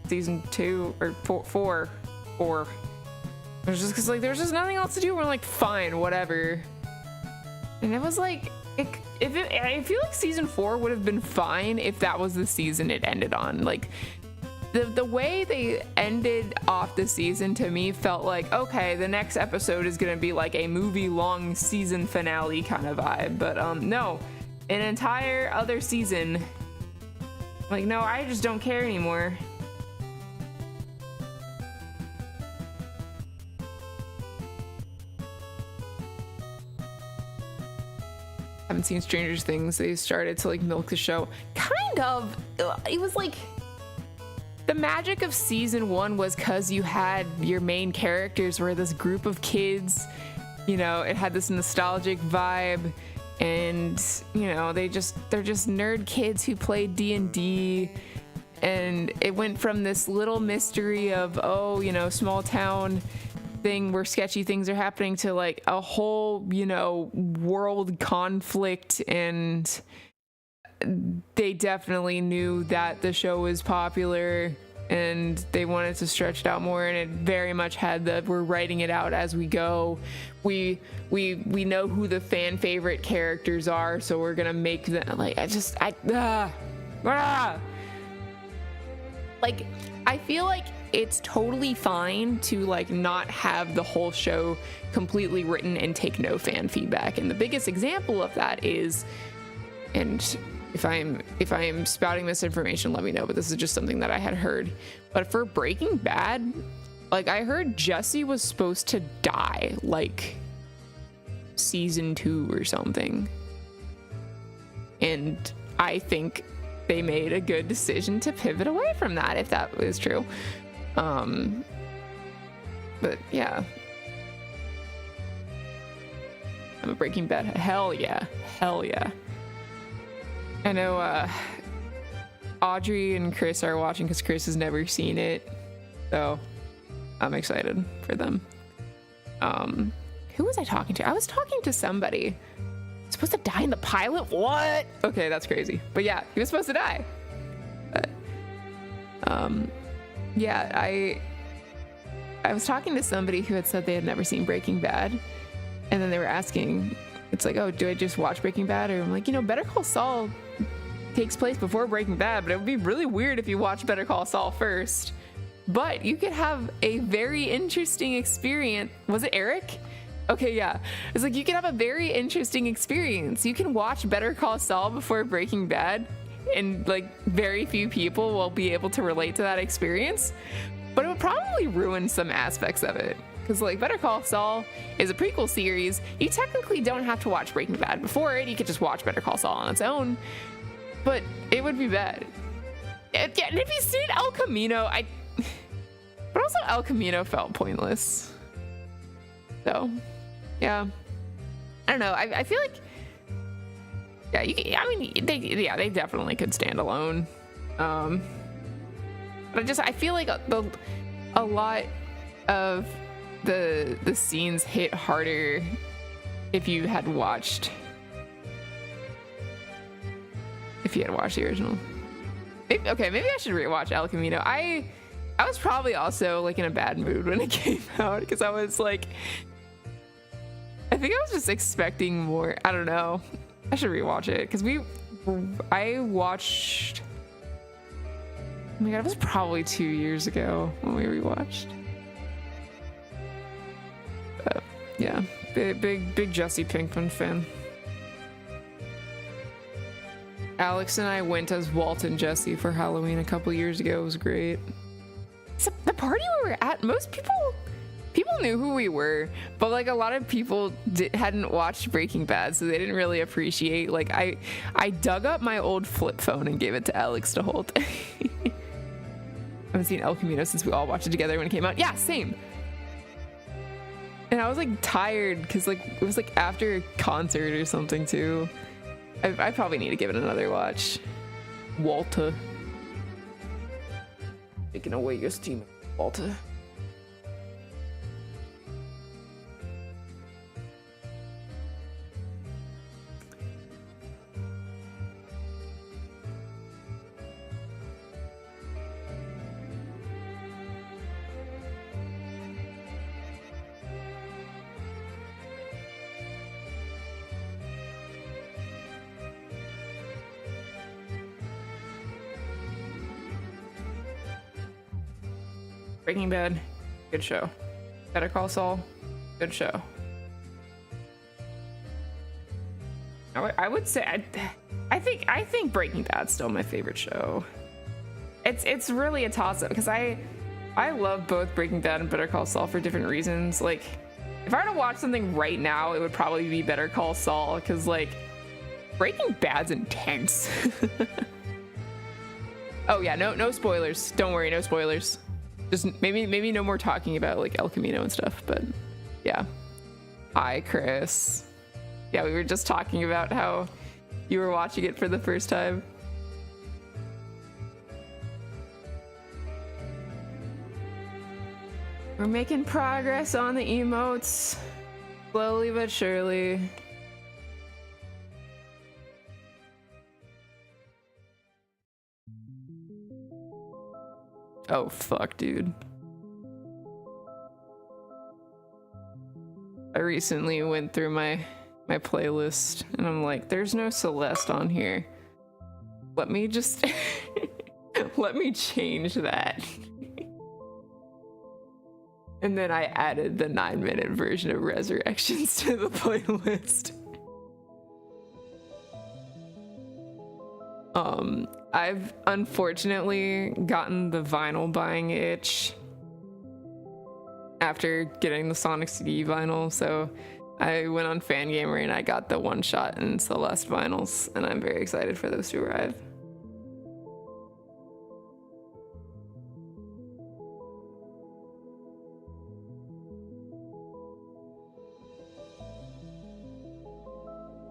season 2 or 4. It was just because like there's just nothing else to do. We're like, fine, whatever. And it was like, I feel like season 4 would have been fine if that was the season it ended on. Like the way they ended off the season to me felt like, okay, the next episode is gonna be like a movie long season finale kind of vibe. But no, an entire other season. Like, no, I just don't care anymore. Haven't seen Stranger Things. They started to like milk the show. Kind of. It was like the magic of season 1 was because you had your main characters were this group of kids. You know, it had this nostalgic vibe, and you know they're just nerd kids who played D&D, and it went from this little mystery of, oh, you know, small town thing where sketchy things are happening to like a whole, you know, world conflict. And they definitely knew that the show was popular and they wanted to stretch it out more, and it very much had the we're writing it out as we go. We know who the fan favorite characters are, so we're gonna make them like like I feel like it's totally fine to like not have the whole show completely written and take no fan feedback. And the biggest example of that is, and if I am spouting misinformation, let me know, but this is just something that I had heard. But for Breaking Bad, like I heard Jesse was supposed to die like season 2 or something. And I think they made a good decision to pivot away from that, if that was true. But yeah, I'm a Breaking Bad. Hell yeah. I know Audrey and Chris are watching because Chris has never seen it, so I'm excited for them. Who was I talking to? I was talking to somebody. Supposed to die in the pilot? What? Okay, that's crazy. But yeah, he was supposed to die. But, yeah, I was talking to somebody who had said they had never seen Breaking Bad, and then they were asking, it's like, oh, do I just watch Breaking Bad? Or I'm like, you know, Better Call Saul takes place before Breaking Bad, but it would be really weird if you watch Better Call Saul first. But you could have a very interesting experience. Was it Eric? Okay, yeah. It's like you can have a very interesting experience. You can watch Better Call Saul before Breaking Bad, and like very few people will be able to relate to that experience, but it would probably ruin some aspects of it. Because like Better Call Saul is a prequel series. You technically don't have to watch Breaking Bad before it. You could just watch Better Call Saul on its own, but it would be bad. Yeah, and if you've seen El Camino, but also El Camino felt pointless. So yeah, I don't know. I feel like, yeah, they definitely could stand alone. But I feel like a lot of the scenes hit harder if you had watched the original. Maybe I should rewatch El Camino. I was probably also like in a bad mood when it came out because I was like, I think I was just expecting more. I don't know. I should rewatch it because I watched. Oh my god, it was probably 2 years ago when we rewatched. But yeah, big Jesse Pinkman fan. Alex and I went as Walt and Jesse for Halloween a couple years ago. It was great. So the party we were at, most people knew who we were, but like a lot of people hadn't watched Breaking Bad, so they didn't really appreciate. Like I dug up my old flip phone and gave it to Alex to hold. I haven't seen El Camino since we all watched it together when it came out. Yeah, same. And I was like tired because like it was like after a concert or something too. I probably need to give it another watch. Walter. Taking away your steam, Walter. Breaking Bad, good show. Better Call Saul, good show. I would say I think Breaking Bad's still my favorite show. It's really a toss-up because I love both Breaking Bad and Better Call Saul for different reasons. Like, if I were to watch something right now, it would probably be Better Call Saul because, like, Breaking Bad's intense. Oh yeah, no spoilers. Don't worry, no spoilers. Just maybe no more talking about like El Camino and stuff. But yeah. Hi, Chris. Yeah, we were just talking about how you were watching it for the first time. We're making progress on the emotes, slowly but surely. Oh fuck, dude. I recently went through my playlist and I'm like, there's no Celeste on here. Let me just let me change that. And then I added the 9-minute version of Resurrections to the playlist. I've unfortunately gotten the vinyl buying itch after getting the Sonic CD vinyl, so I went on Fangamer and I got the One Shot and Celeste vinyls, and I'm very excited for those to arrive.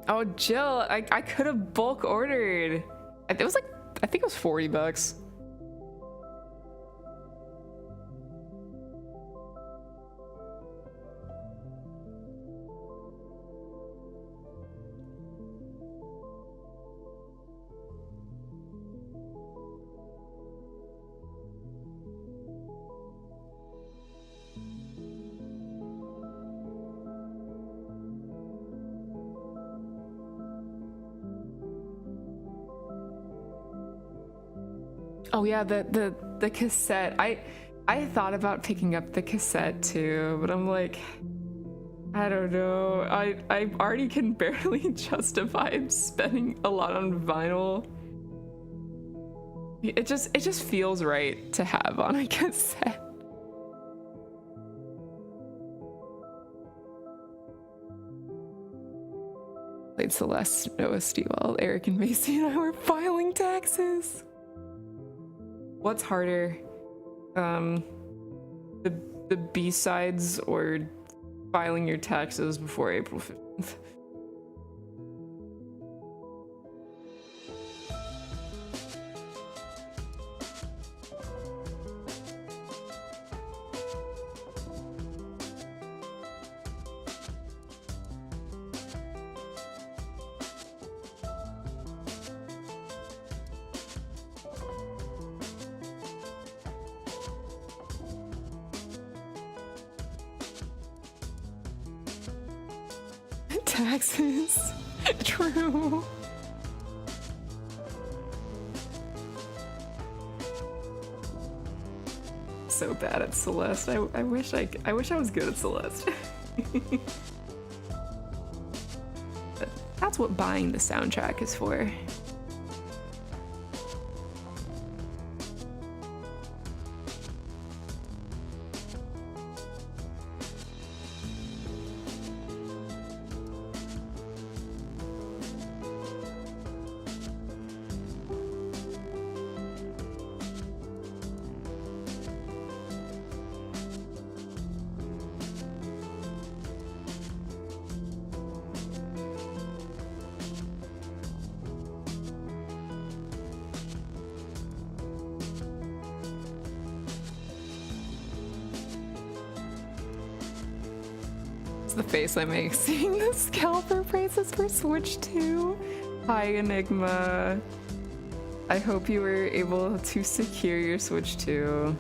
Oh, Jill, I could have bulk ordered. It was like, I think it was $40. Oh yeah, the cassette. I thought about picking up the cassette too, but I'm like, I don't know. I already can barely justify spending a lot on vinyl. It just feels right to have on a cassette. Played Celeste OST while Eric and Macy and I were filing taxes. What's harder, the B-sides or filing your taxes before April 15th? Taxes. True. So bad at Celeste. I wish I was good at Celeste. But that's what buying the soundtrack is for. The face I make seeing the scalper prices for Switch 2. Hi, Enigma. I hope you were able to secure your Switch 2.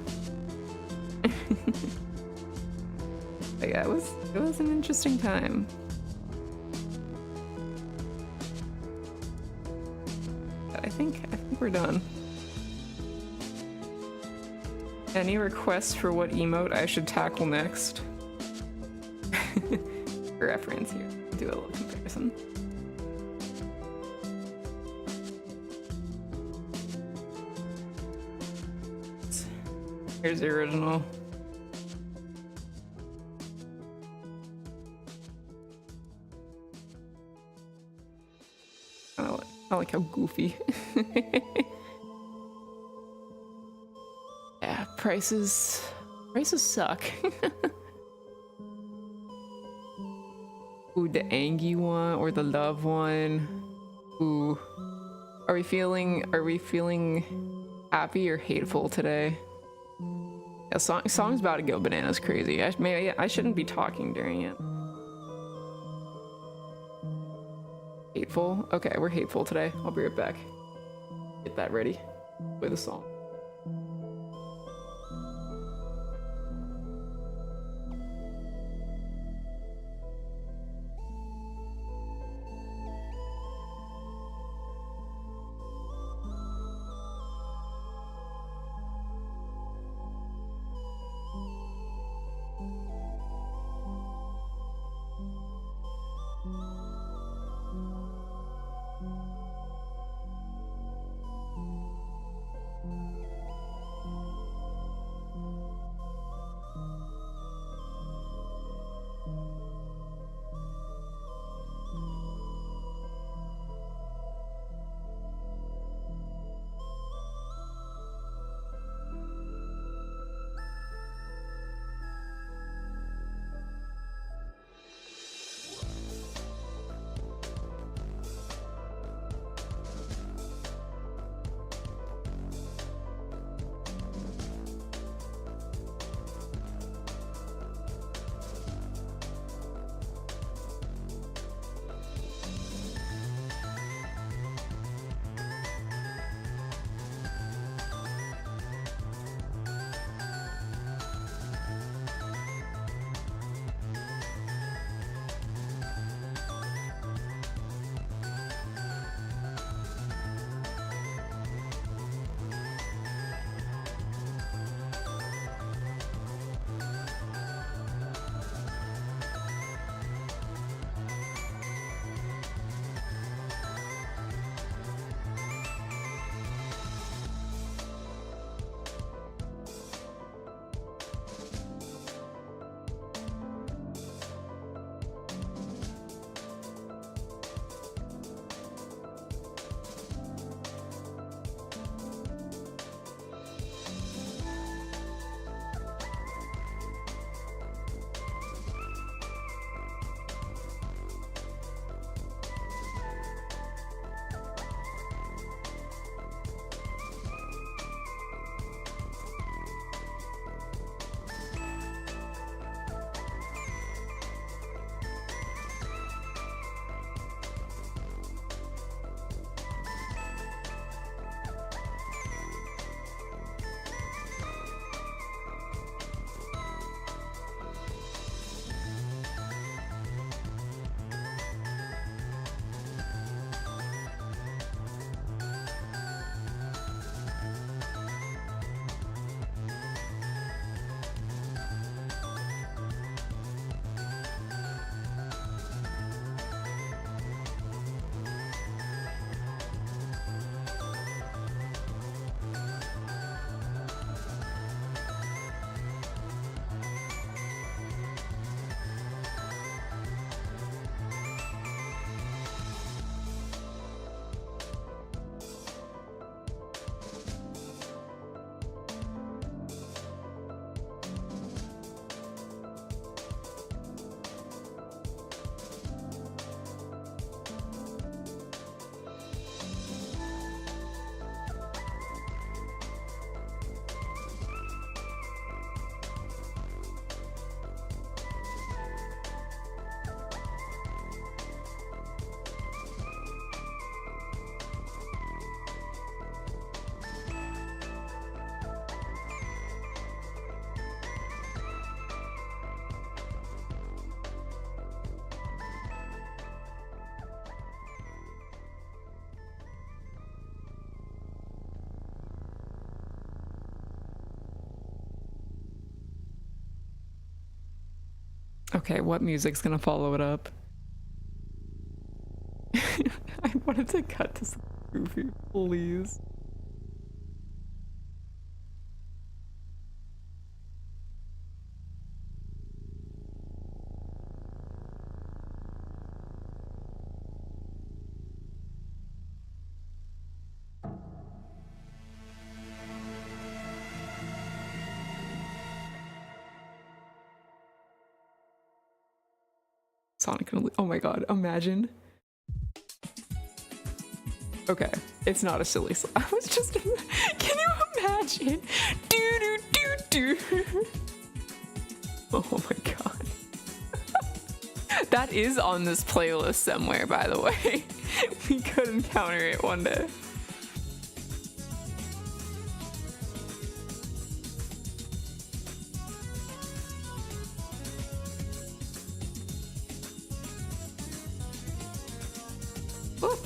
But yeah, it was an interesting time. But I think we're done. Any requests for what emote I should tackle next? For reference here, do a little comparison. Here's the original. I like how goofy. Yeah, prices suck. Ooh, the Angie one or the love one. Ooh. Are we feeling happy or hateful today? Yeah, song's about to go bananas crazy. Maybe I shouldn't be talking during it. Hateful? Okay, we're hateful today. I'll be right back. Get that ready. Play the song. Okay, what music's gonna follow it up? I wanted to cut to some goofy, please. Sonic and oh my god, imagine. Okay, it's not a silly song. I was just, can you imagine? Do do do do. Oh my god. That is on this playlist somewhere, by the way. We could encounter it one day. Oh.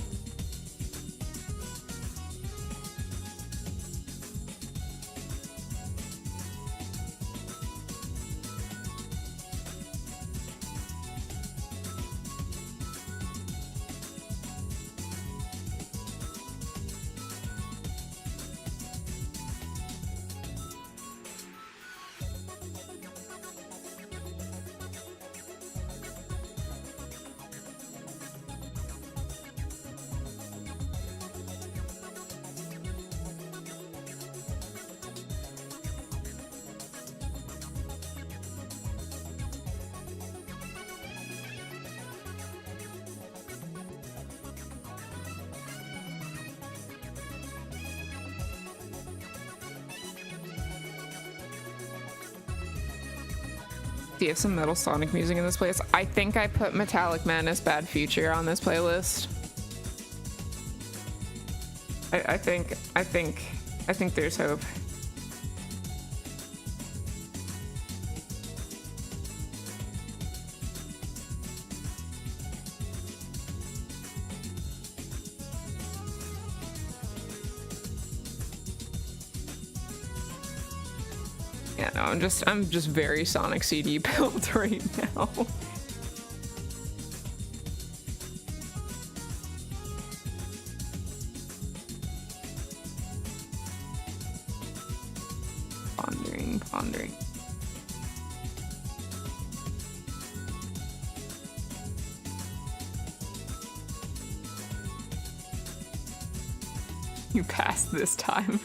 Do you have some Metal Sonic music in this playlist? I think I put Metallic Madness Bad Future on this playlist. I think there's hope. Yeah, no, I'm just very Sonic CD built right now. Pondering. You passed this time.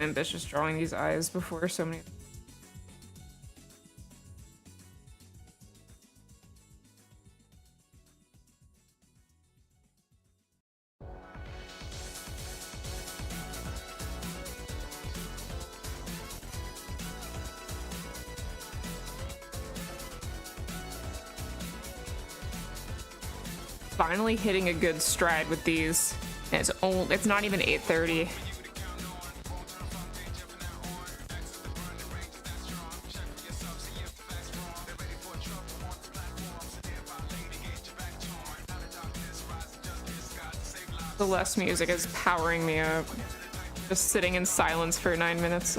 Ambitious drawing these eyes before so many. Finally hitting a good stride with these. And it's not even 8:30. The less music is powering me up. Just sitting in silence for 9 minutes.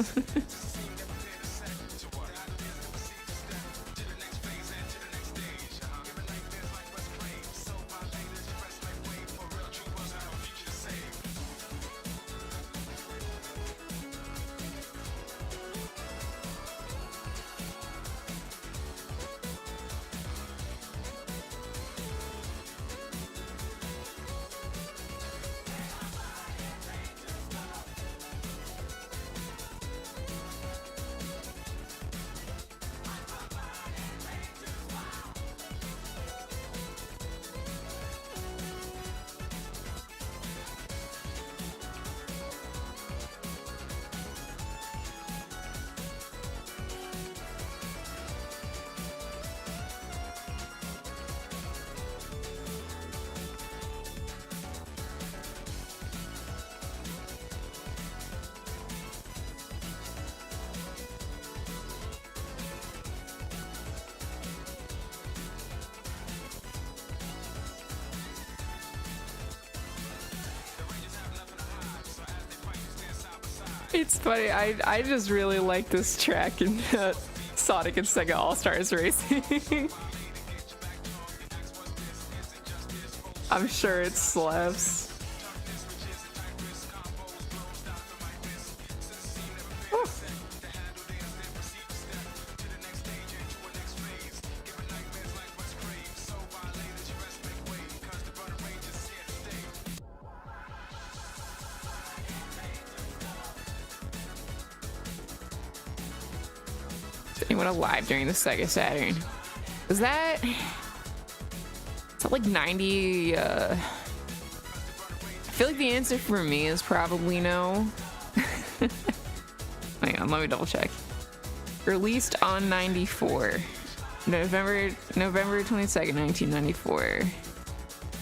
It's funny. I just really like this track in Sonic and Sega All-Stars Racing. I'm sure it slaps. Woo. Is anyone alive during the Sega Saturn? Is that like 90? I feel like the answer for me is probably no. Hang on, let me double check. Released on 94. November 22nd, 1994. Or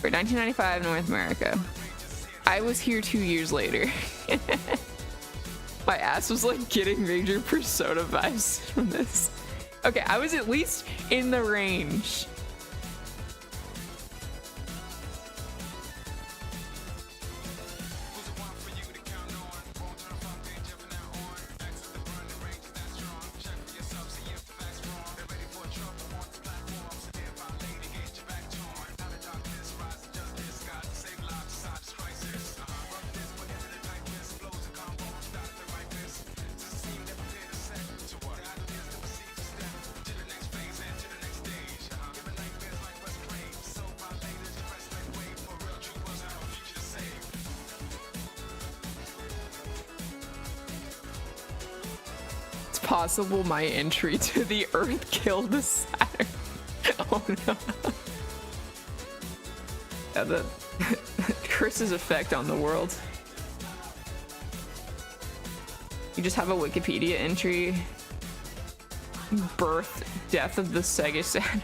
1995, North America. I was here 2 years later. My ass was like getting major Persona vibes from this. Okay, I was at least in the range. Possible my entry to the Earth killed the Saturn. Oh no. Yeah, the Chris's effect on the world. You just have a Wikipedia entry. Birth, death of the Sega Saturn.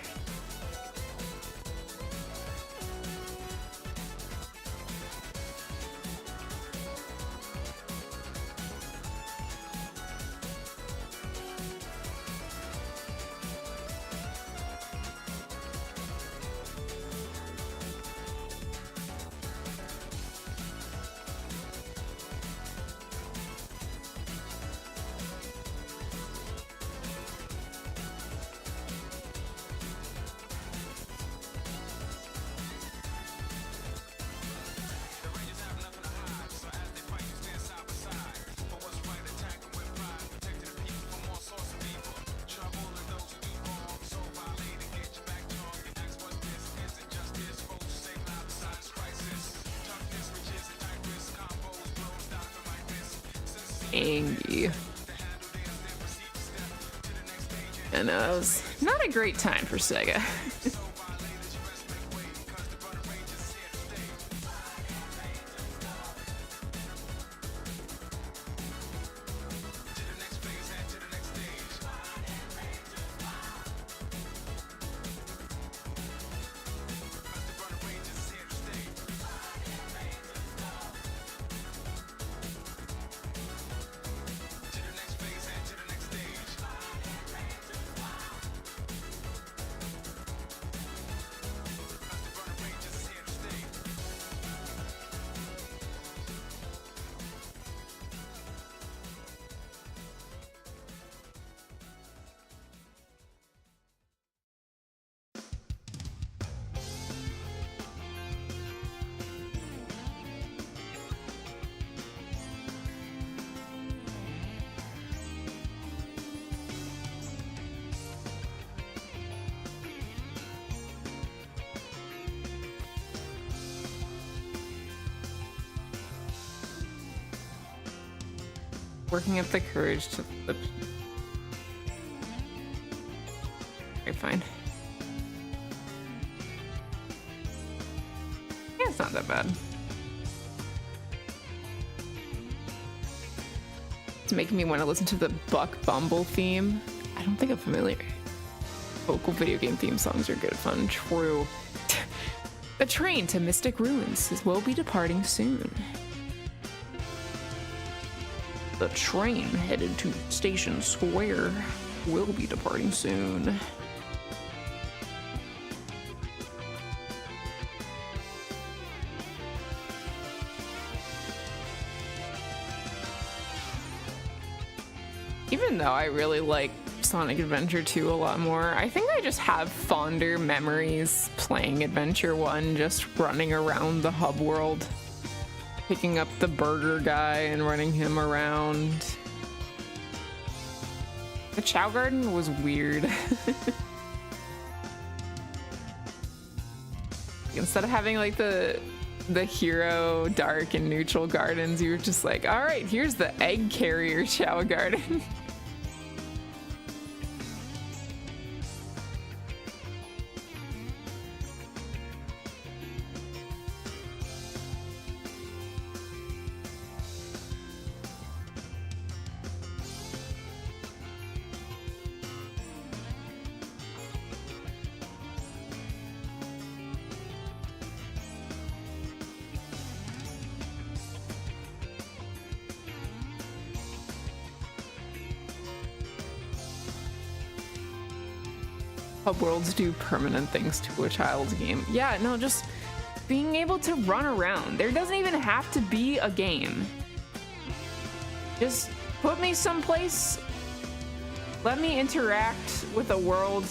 Angie. And it was not a great time for Sega. Working up the courage to flip. Okay, fine. Yeah, it's not that bad. It's making me want to listen to the Buck Bumble theme. I don't think I'm familiar. Vocal video game theme songs are good fun. True. The train to Mystic Ruins will be departing soon. The train headed to Station Square will be departing soon. Even though I really like Sonic Adventure 2 a lot more, I think I just have fonder memories playing Adventure 1, just running around the hub world, picking up the burger guy and running him around. The Chow Garden was weird. Instead of having like the hero, dark, and neutral gardens, you were just like, all right, here's the egg carrier Chow Garden. Hub worlds do permanent things to a child's game. Yeah, no, just being able to run around. There doesn't even have to be a game. Just put me someplace, let me interact with a world.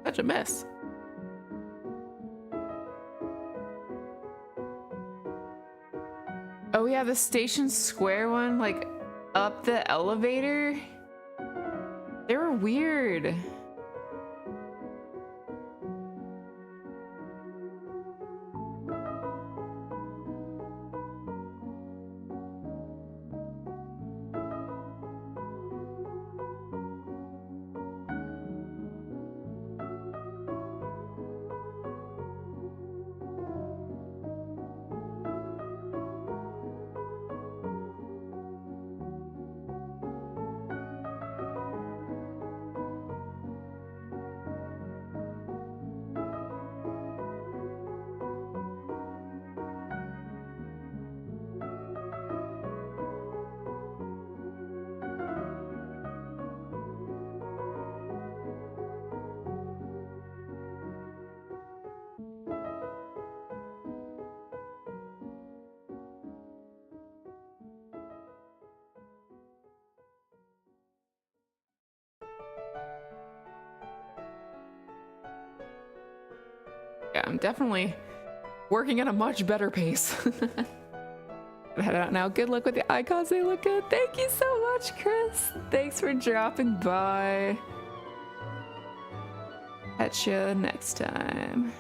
Such a mess. Oh yeah, the Station Square one, like up the elevator. They were weird. Yeah, I'm definitely working at a much better pace. Head out now. Good luck with the icons. They look good. Thank you so much, Chris. Thanks for dropping by. Catch you next time.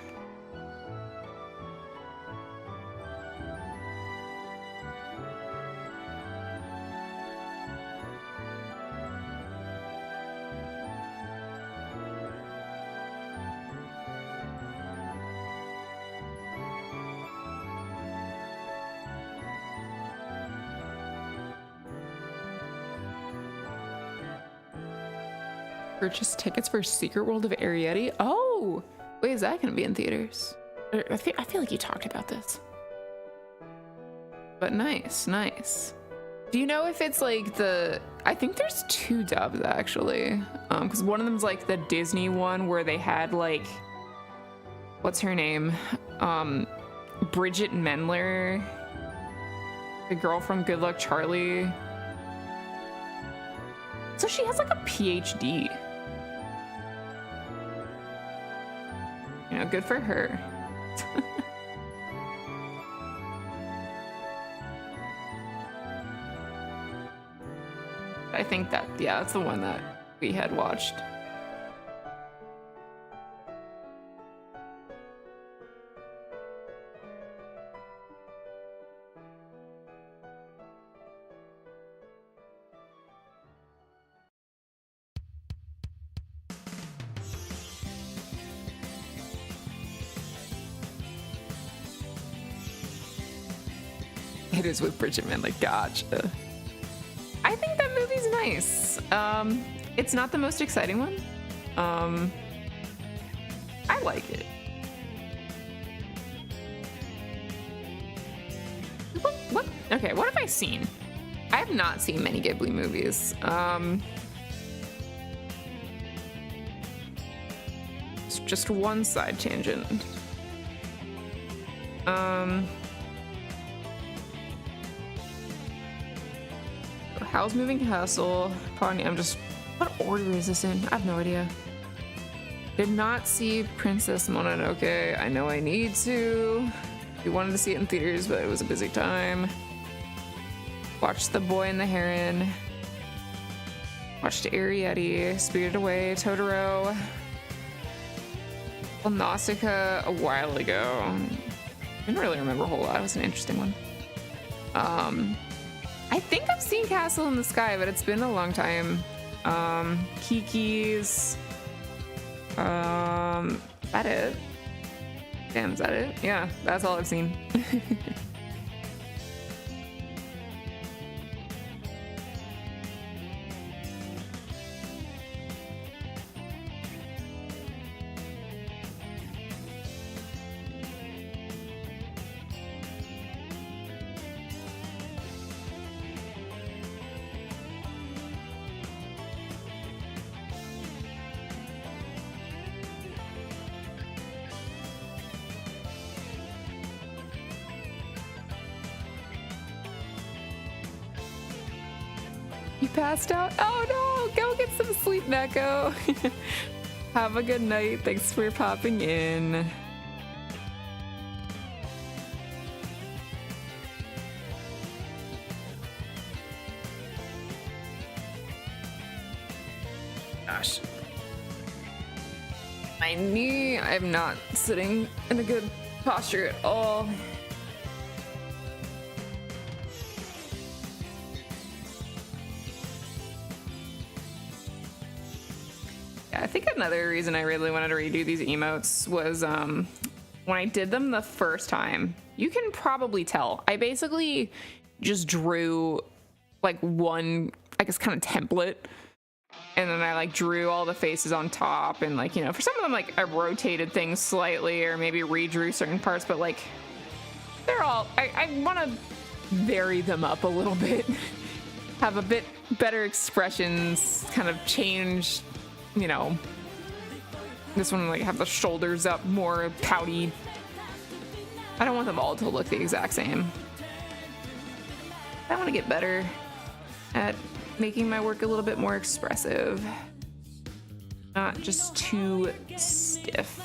Purchase tickets for Secret World of Arietti. Oh, wait, is that going to be in theaters? I feel like you talked about this. But nice, nice. Do you know if it's like the... I think there's 2 dubs actually. Because one of them's like the Disney one where they had like... What's her name? Bridget Mendler. The girl from Good Luck Charlie. So she has like a PhD. You know, know, good for her. I think that, yeah, that's the one that we had watched. It is with Bridget Mendler. Gotcha. I think that movie's nice. It's not the most exciting one. I like it. What? Okay, what have I seen? I have not seen many Ghibli movies. It's just one side tangent. Howl's Moving Castle. I'm just. What order is this in? I have no idea. Did not see Princess Mononoke. I know I need to. We wanted to see it in theaters, but it was a busy time. Watched The Boy and the Heron. Watched Arrietty. Spirited Away. Totoro. Well, Nausicaa a while ago. Didn't really remember a whole lot. It was an interesting one. I think I've seen Castle in the Sky, but it's been a long time. Kiki's. Is that it? Damn, is that it? Yeah, that's all I've seen. You passed out? Oh no, go get some sleep, Neko. Have a good night. Thanks for popping in. Gosh. My knee, I'm not sitting in a good posture at all. I think another reason I really wanted to redo these emotes was when I did them the first time. You can probably tell. I basically just drew like one, I guess, kind of template. And then I like drew all the faces on top. And like, you know, for some of them, like I rotated things slightly or maybe redrew certain parts. But like, they're all, I want to vary them up a little bit. Have a bit better expressions, kind of change. You know, this one like have the shoulders up, more pouty. I don't want them all to look the exact same. I want to get better at making my work a little bit more expressive, not just too stiff.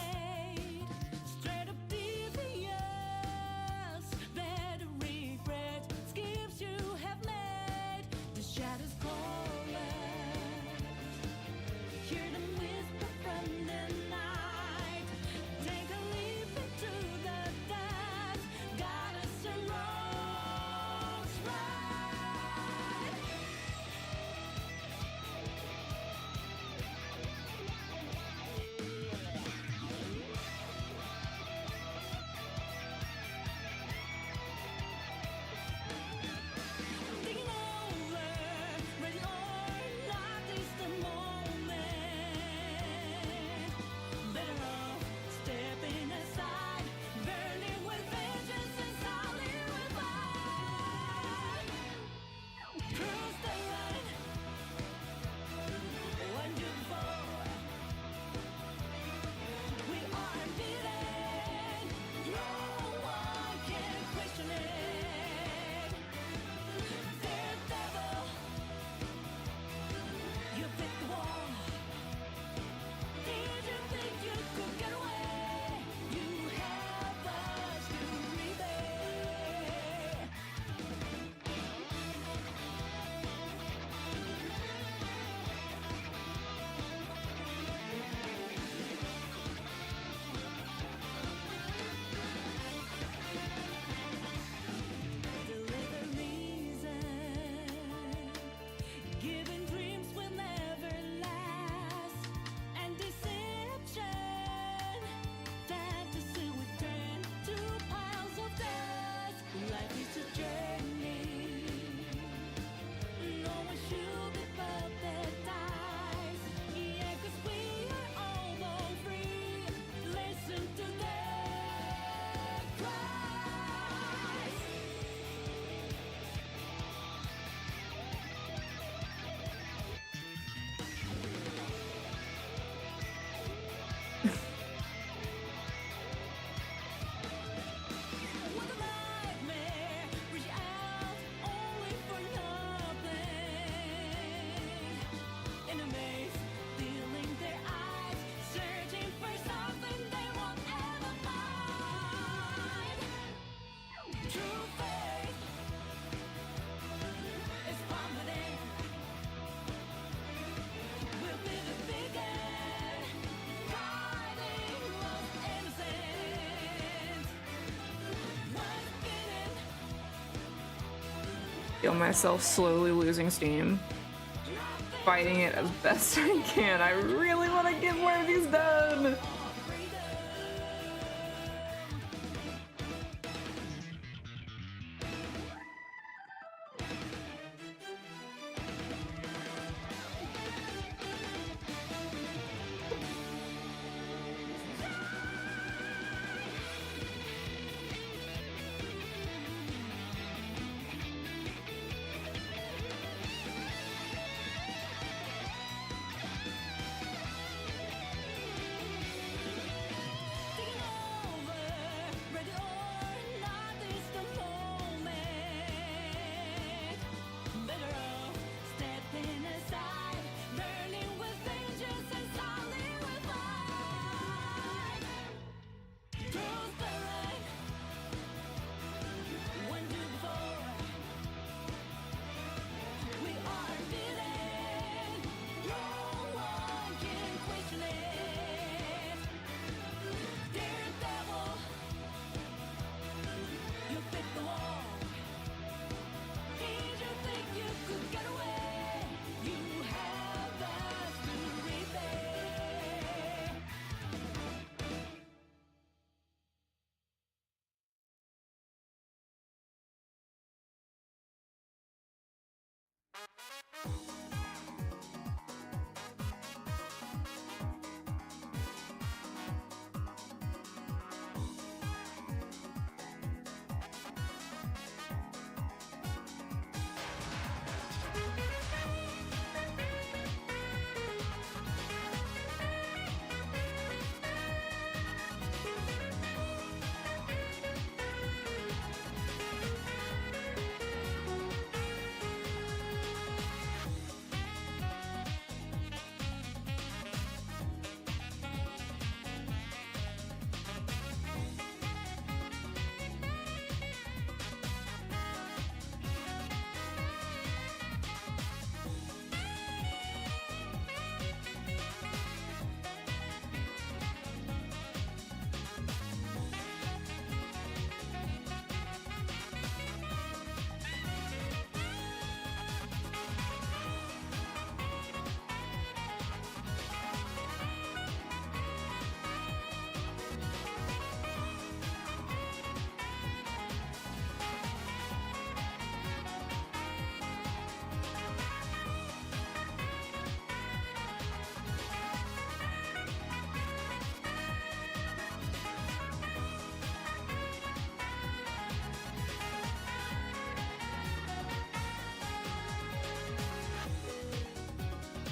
feel myself slowly losing steam. Fighting it as best I can. I really want to get more of these done.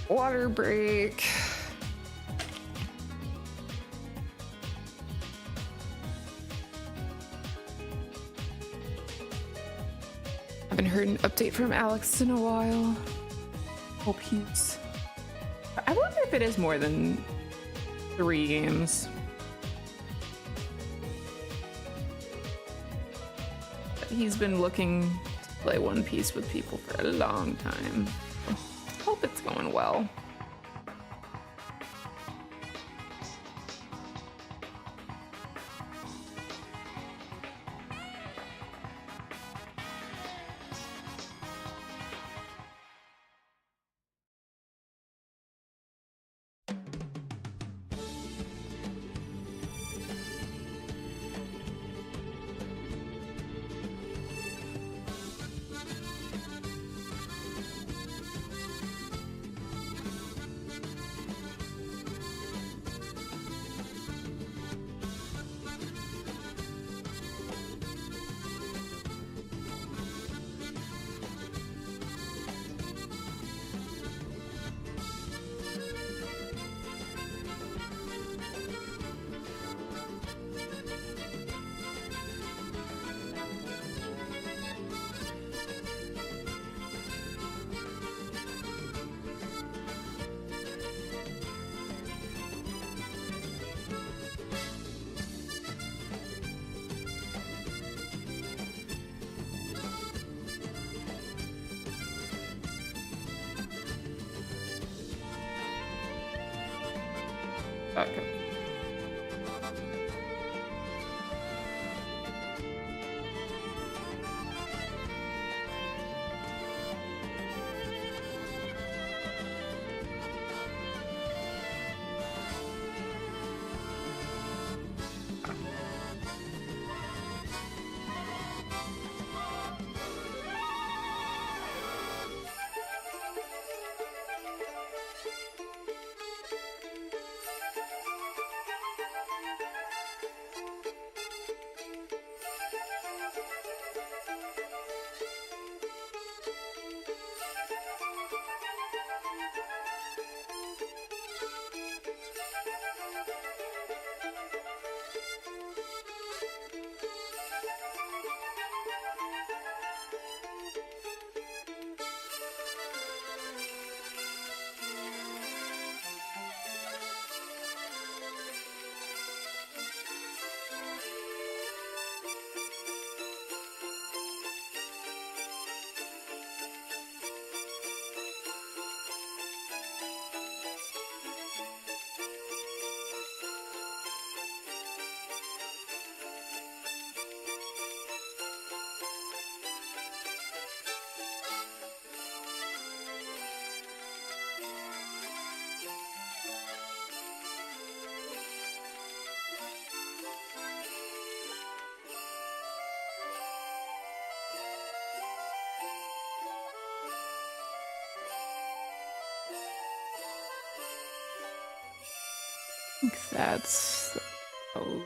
Water break. Haven't heard an update from Alex in a while. Hope he's... I wonder if it is more than 3 games. He's been looking to play One Piece with people for a long time. Hope it's going well. Okay. think that's... Oh.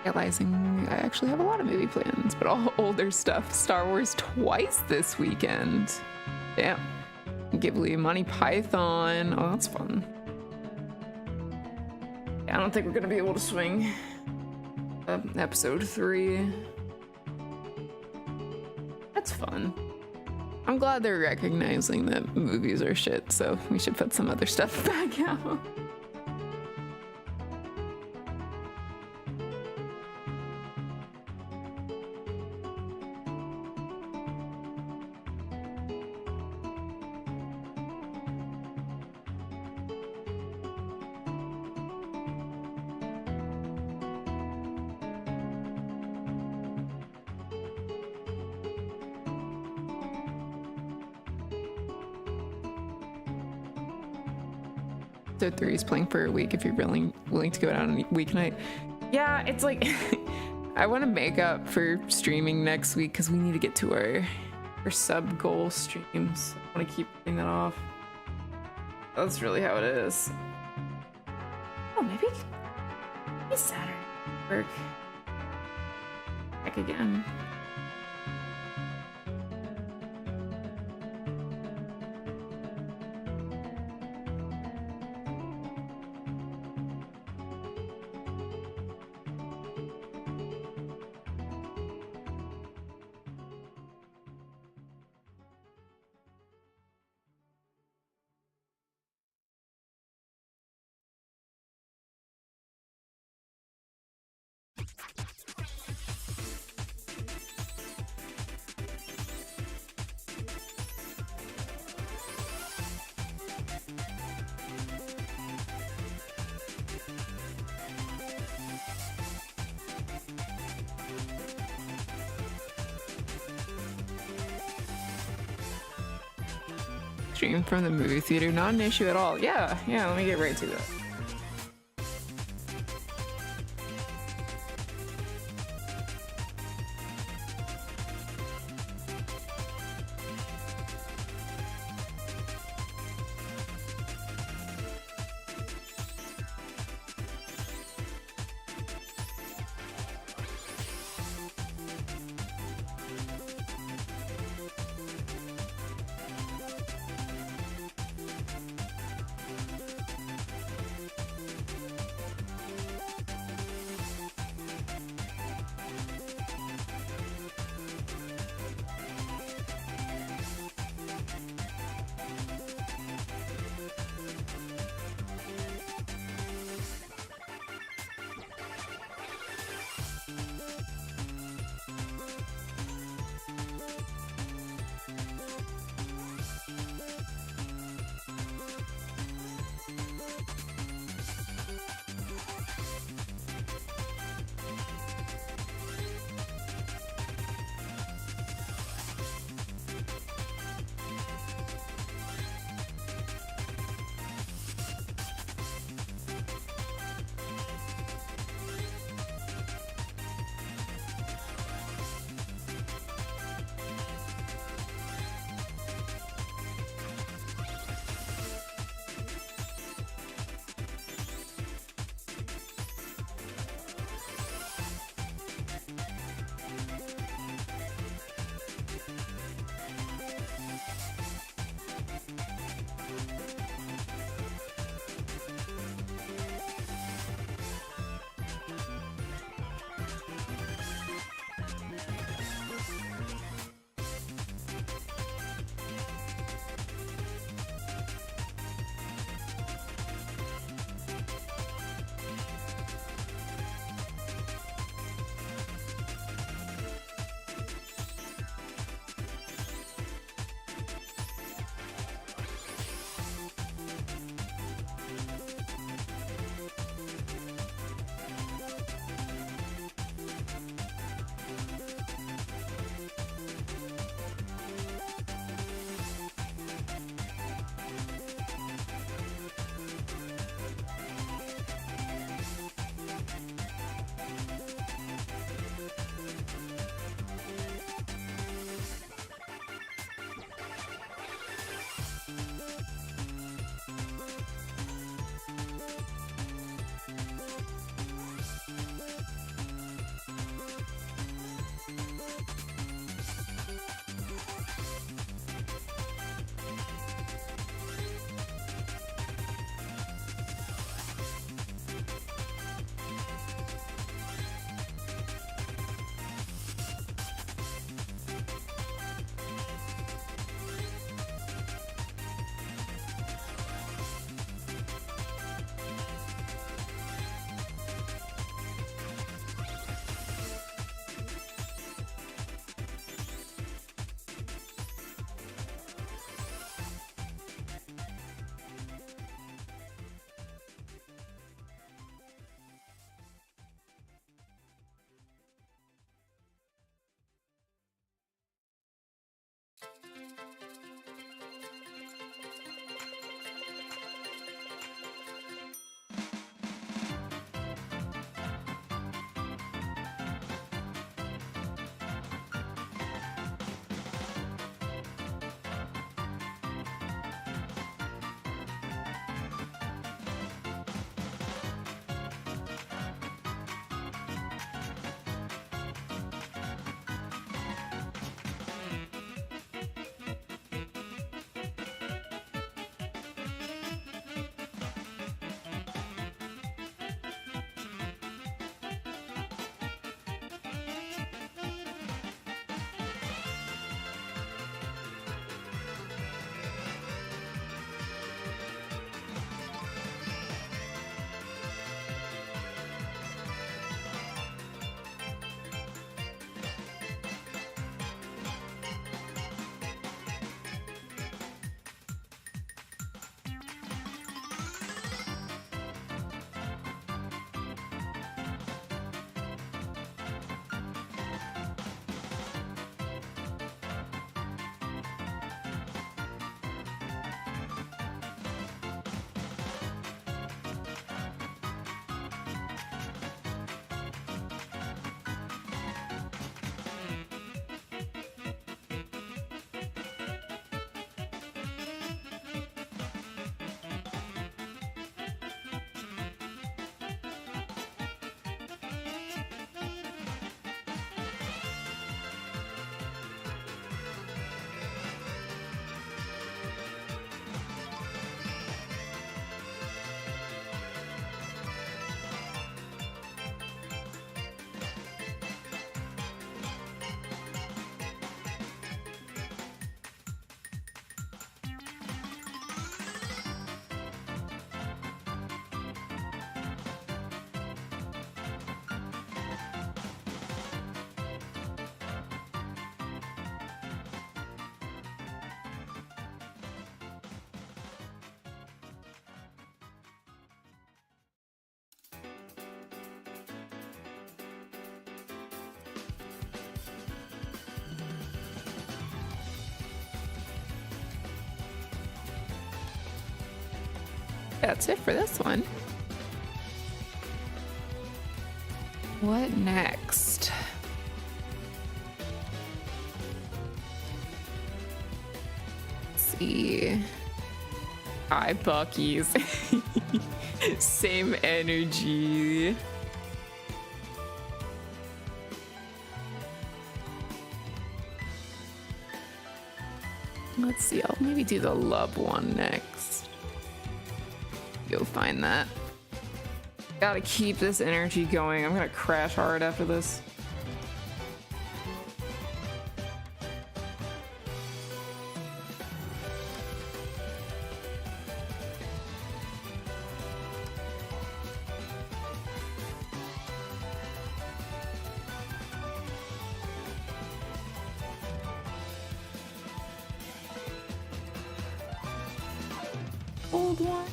Realizing I actually have a lot of movie plans, but all older stuff. Star Wars twice this weekend. Damn. Ghibli, Monty Python. Oh, that's fun. Yeah, I don't think we're gonna be able to swing episode 3. That's fun. I'm glad they're recognizing that movies are shit, so we should put some other stuff back out. Episode 3 is playing for a week if you're willing to go out on a weeknight. Yeah, it's like I want to make up for streaming next week because we need to get to our sub goal streams. I want to keep putting that off. That's really how it is. Oh, maybe Saturday work back again. Stream from the movie theater, not an issue at all. Yeah, let me get right to that. that's it for this one. What next? Let's see. Hi, Bucky's. Same energy. Let's see, I'll maybe do the love one next. Go find that. Gotta keep this energy going. I'm gonna crash hard after this. Old one.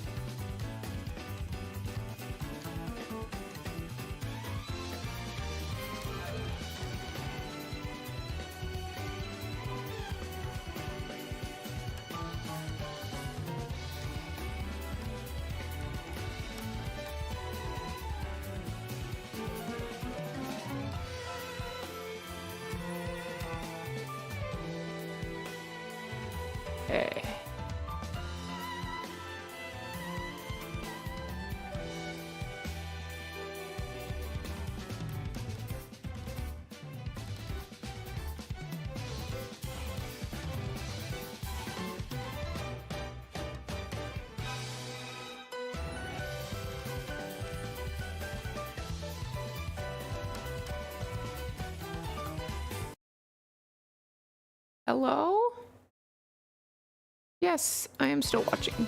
Okay. Hello? Yes, I am still watching.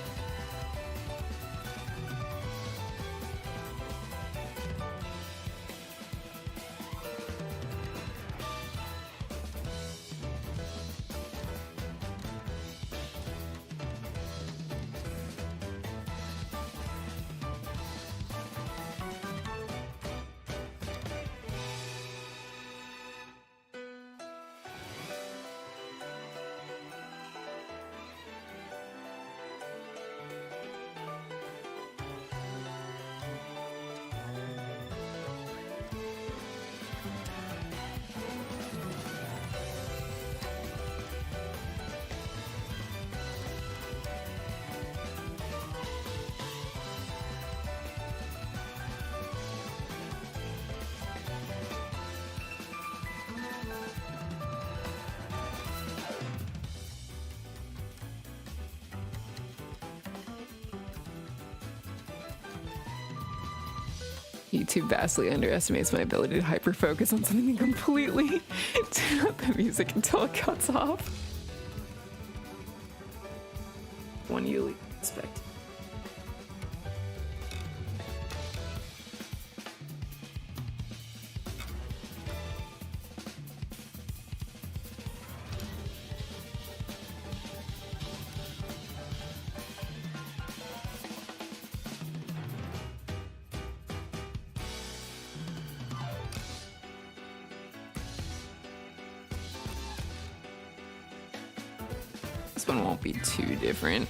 YouTube vastly underestimates my ability to hyper-focus on something and completely turn up the music until it cuts off. One you least expect. This one won't be too different.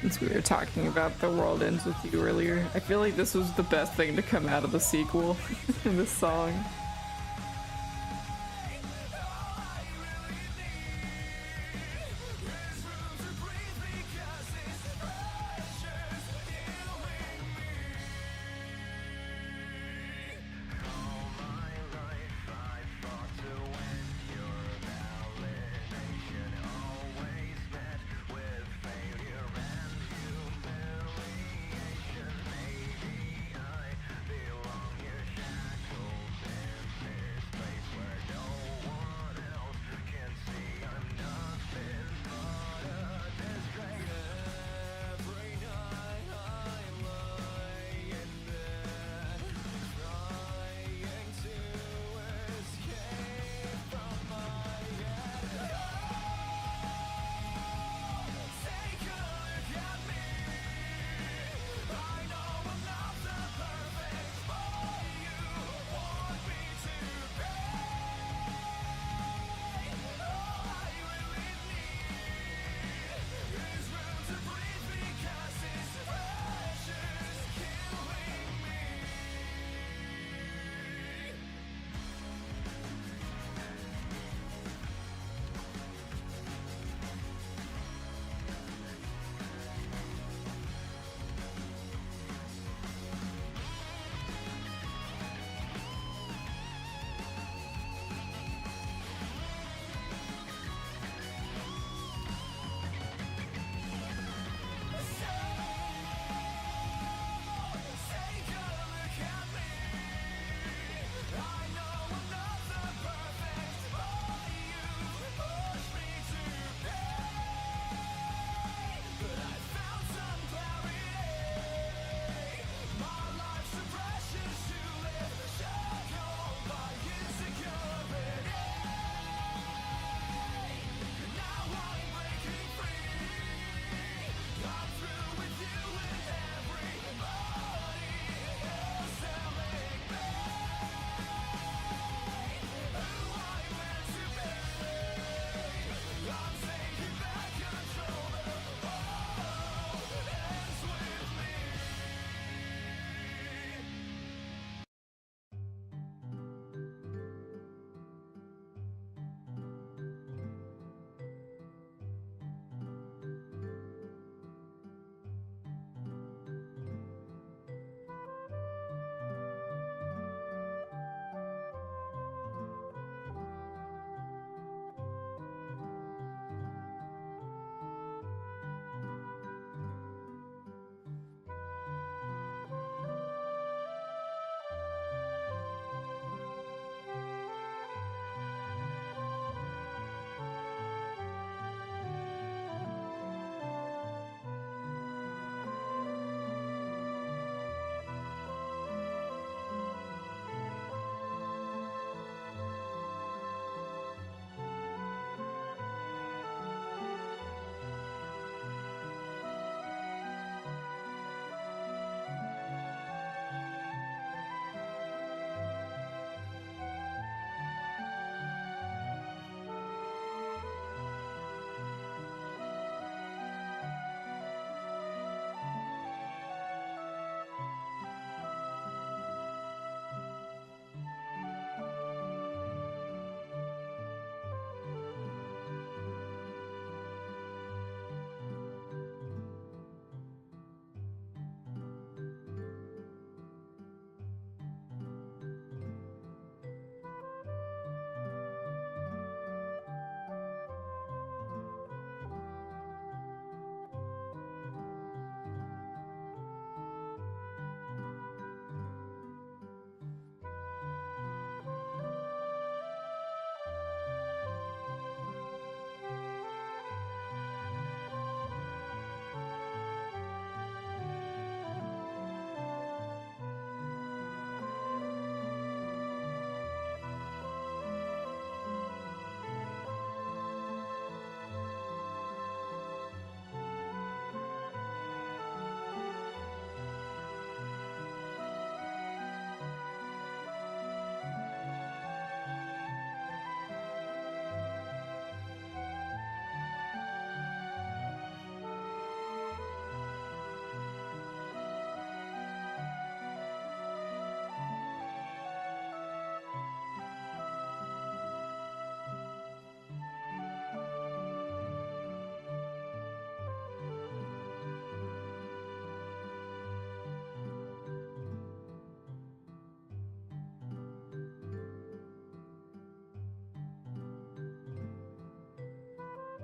Since we were talking about The World Ends With You earlier, I feel like this was the best thing to come out of the sequel in this song.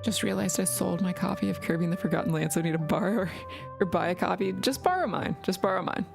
Just realized I sold my copy of Kirby and the Forgotten Land, so I need to borrow or buy a copy. Just borrow mine. Just borrow mine.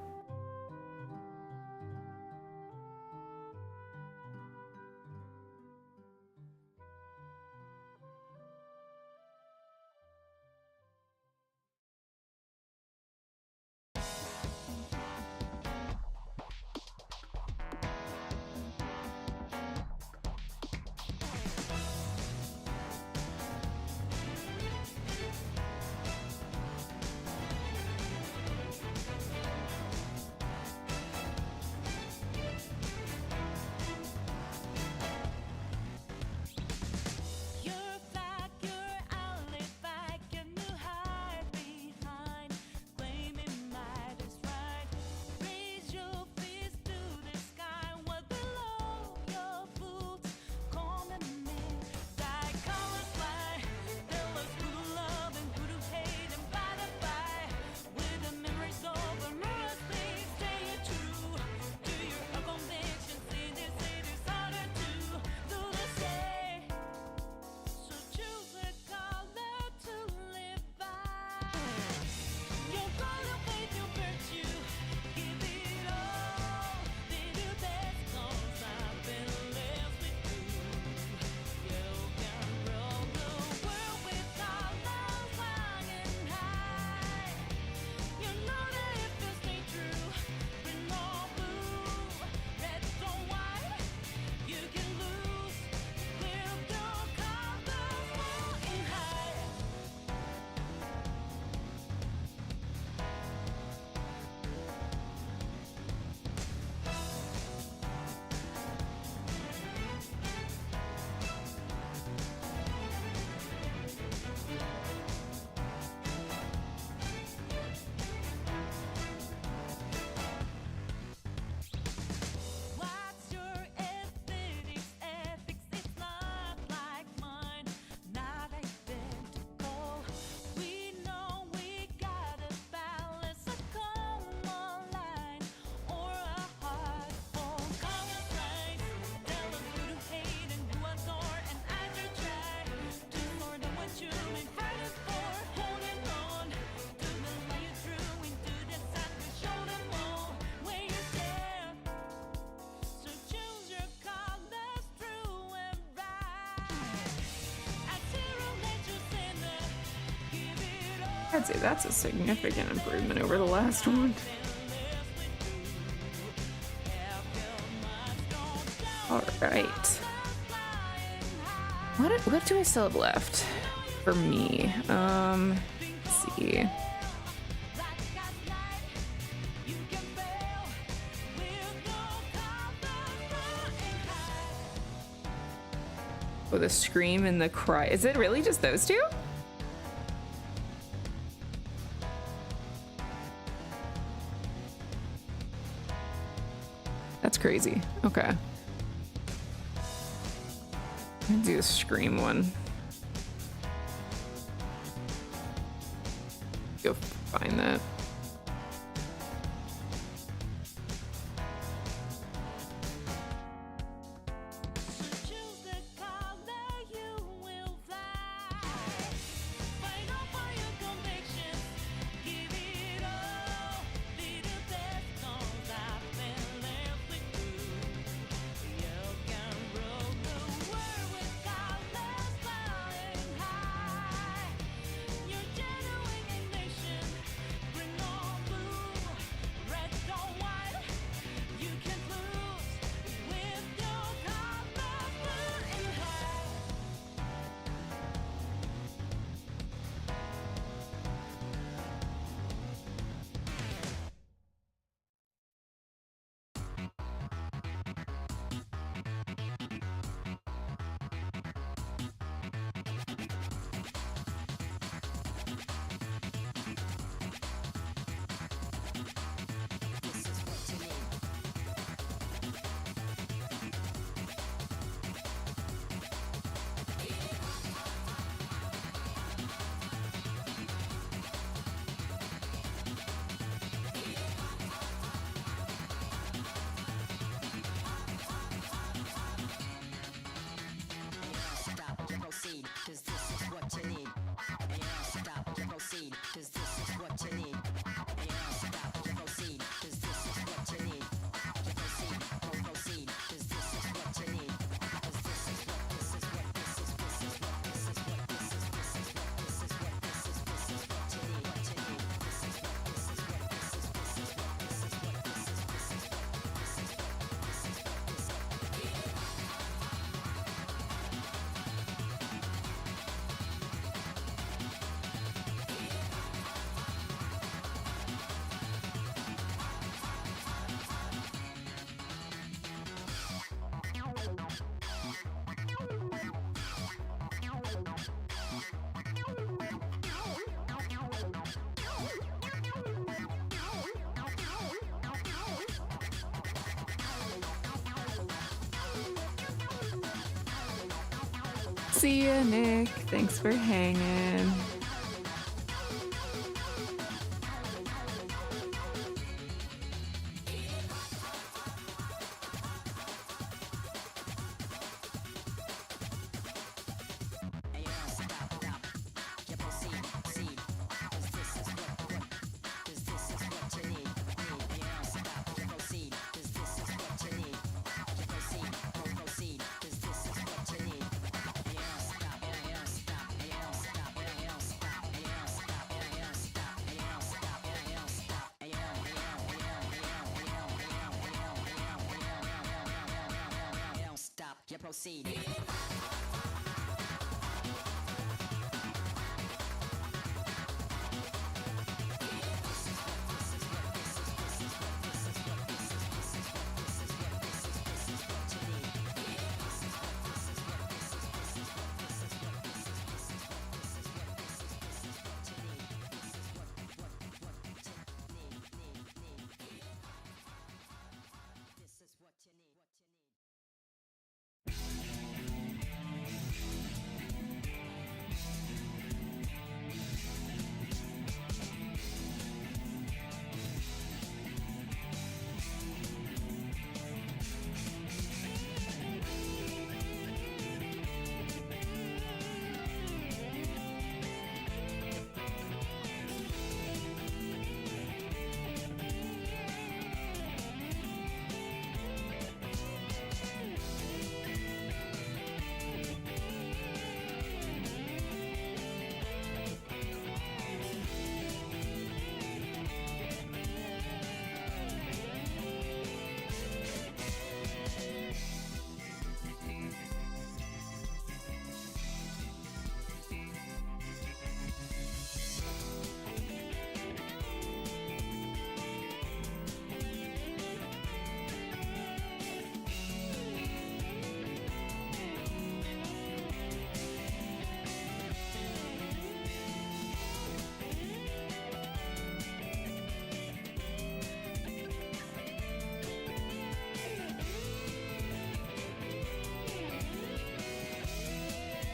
I'd say that's a significant improvement over the last one. All right. What do I still have left for me? Let's see. Oh, the scream and the cry. Is it really just those two? That's crazy. Okay. I'm gonna do the scream one. Go find that. See ya, Nick. Thanks for hanging. Proceed.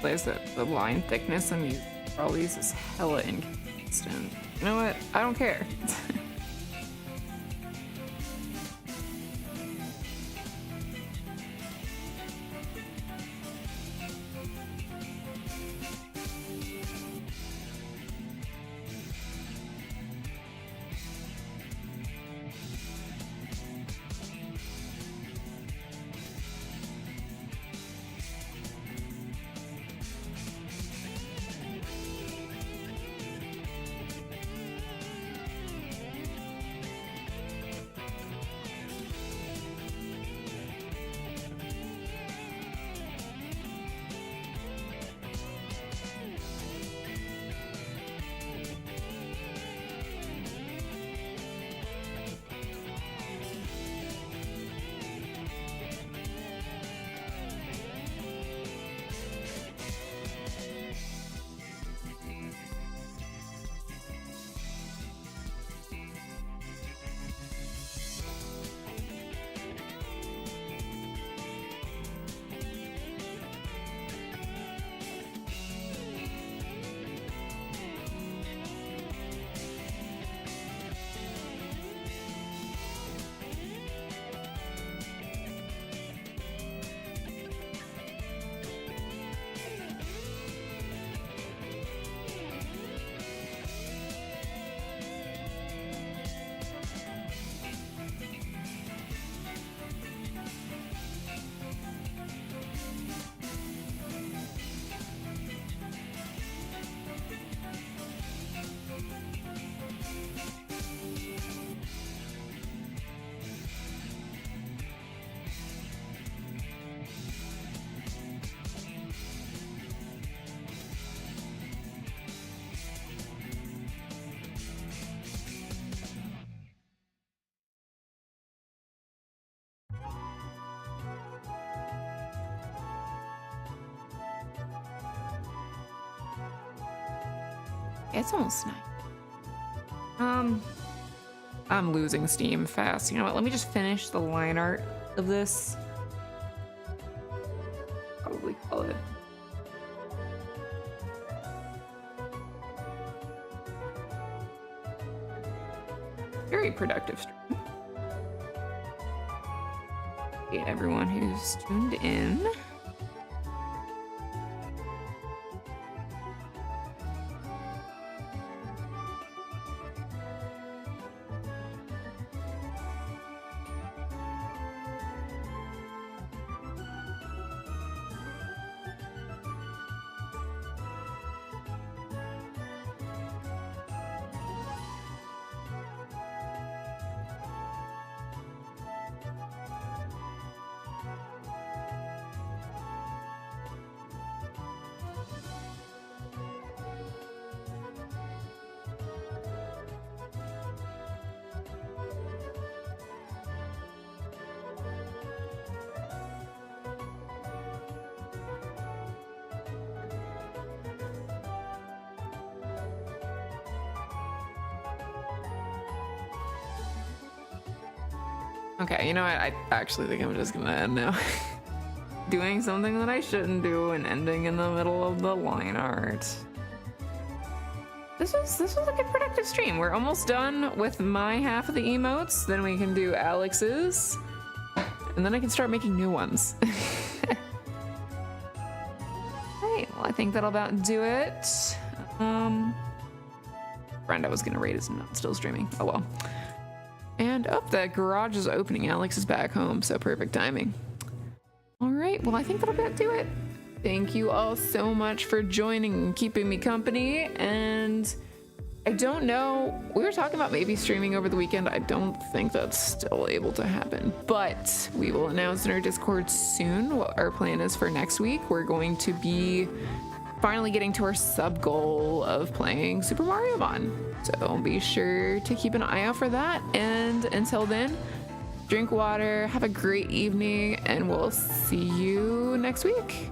Realize that the line thickness on these trolleys is hella inconsistent. You know what? I don't care. It's almost 9. I'm losing steam fast. You know what? Let me just finish the line art of this. Probably call it very productive stream. Appreciate everyone who's tuned in. Okay, you know what? I actually think I'm just gonna end now. Doing something that I shouldn't do and ending in the middle of the line art. This was a good productive stream. We're almost done with my half of the emotes. Then we can do Alex's. And then I can start making new ones. Alright, well I think that'll about do it. Friend I was gonna rate is not still streaming. Oh well. And the garage is opening. Alex is back home, so perfect timing. All right, well, I think that'll about do it. Thank you all so much for joining and keeping me company. And I don't know, we were talking about maybe streaming over the weekend. I don't think that's still able to happen, but we will announce in our Discord soon what our plan is for next week. We're going to be finally getting to our sub goal of playing Super Mario Bond. So be sure to keep an eye out for that. And until then, drink water, have a great evening, and we'll see you next week.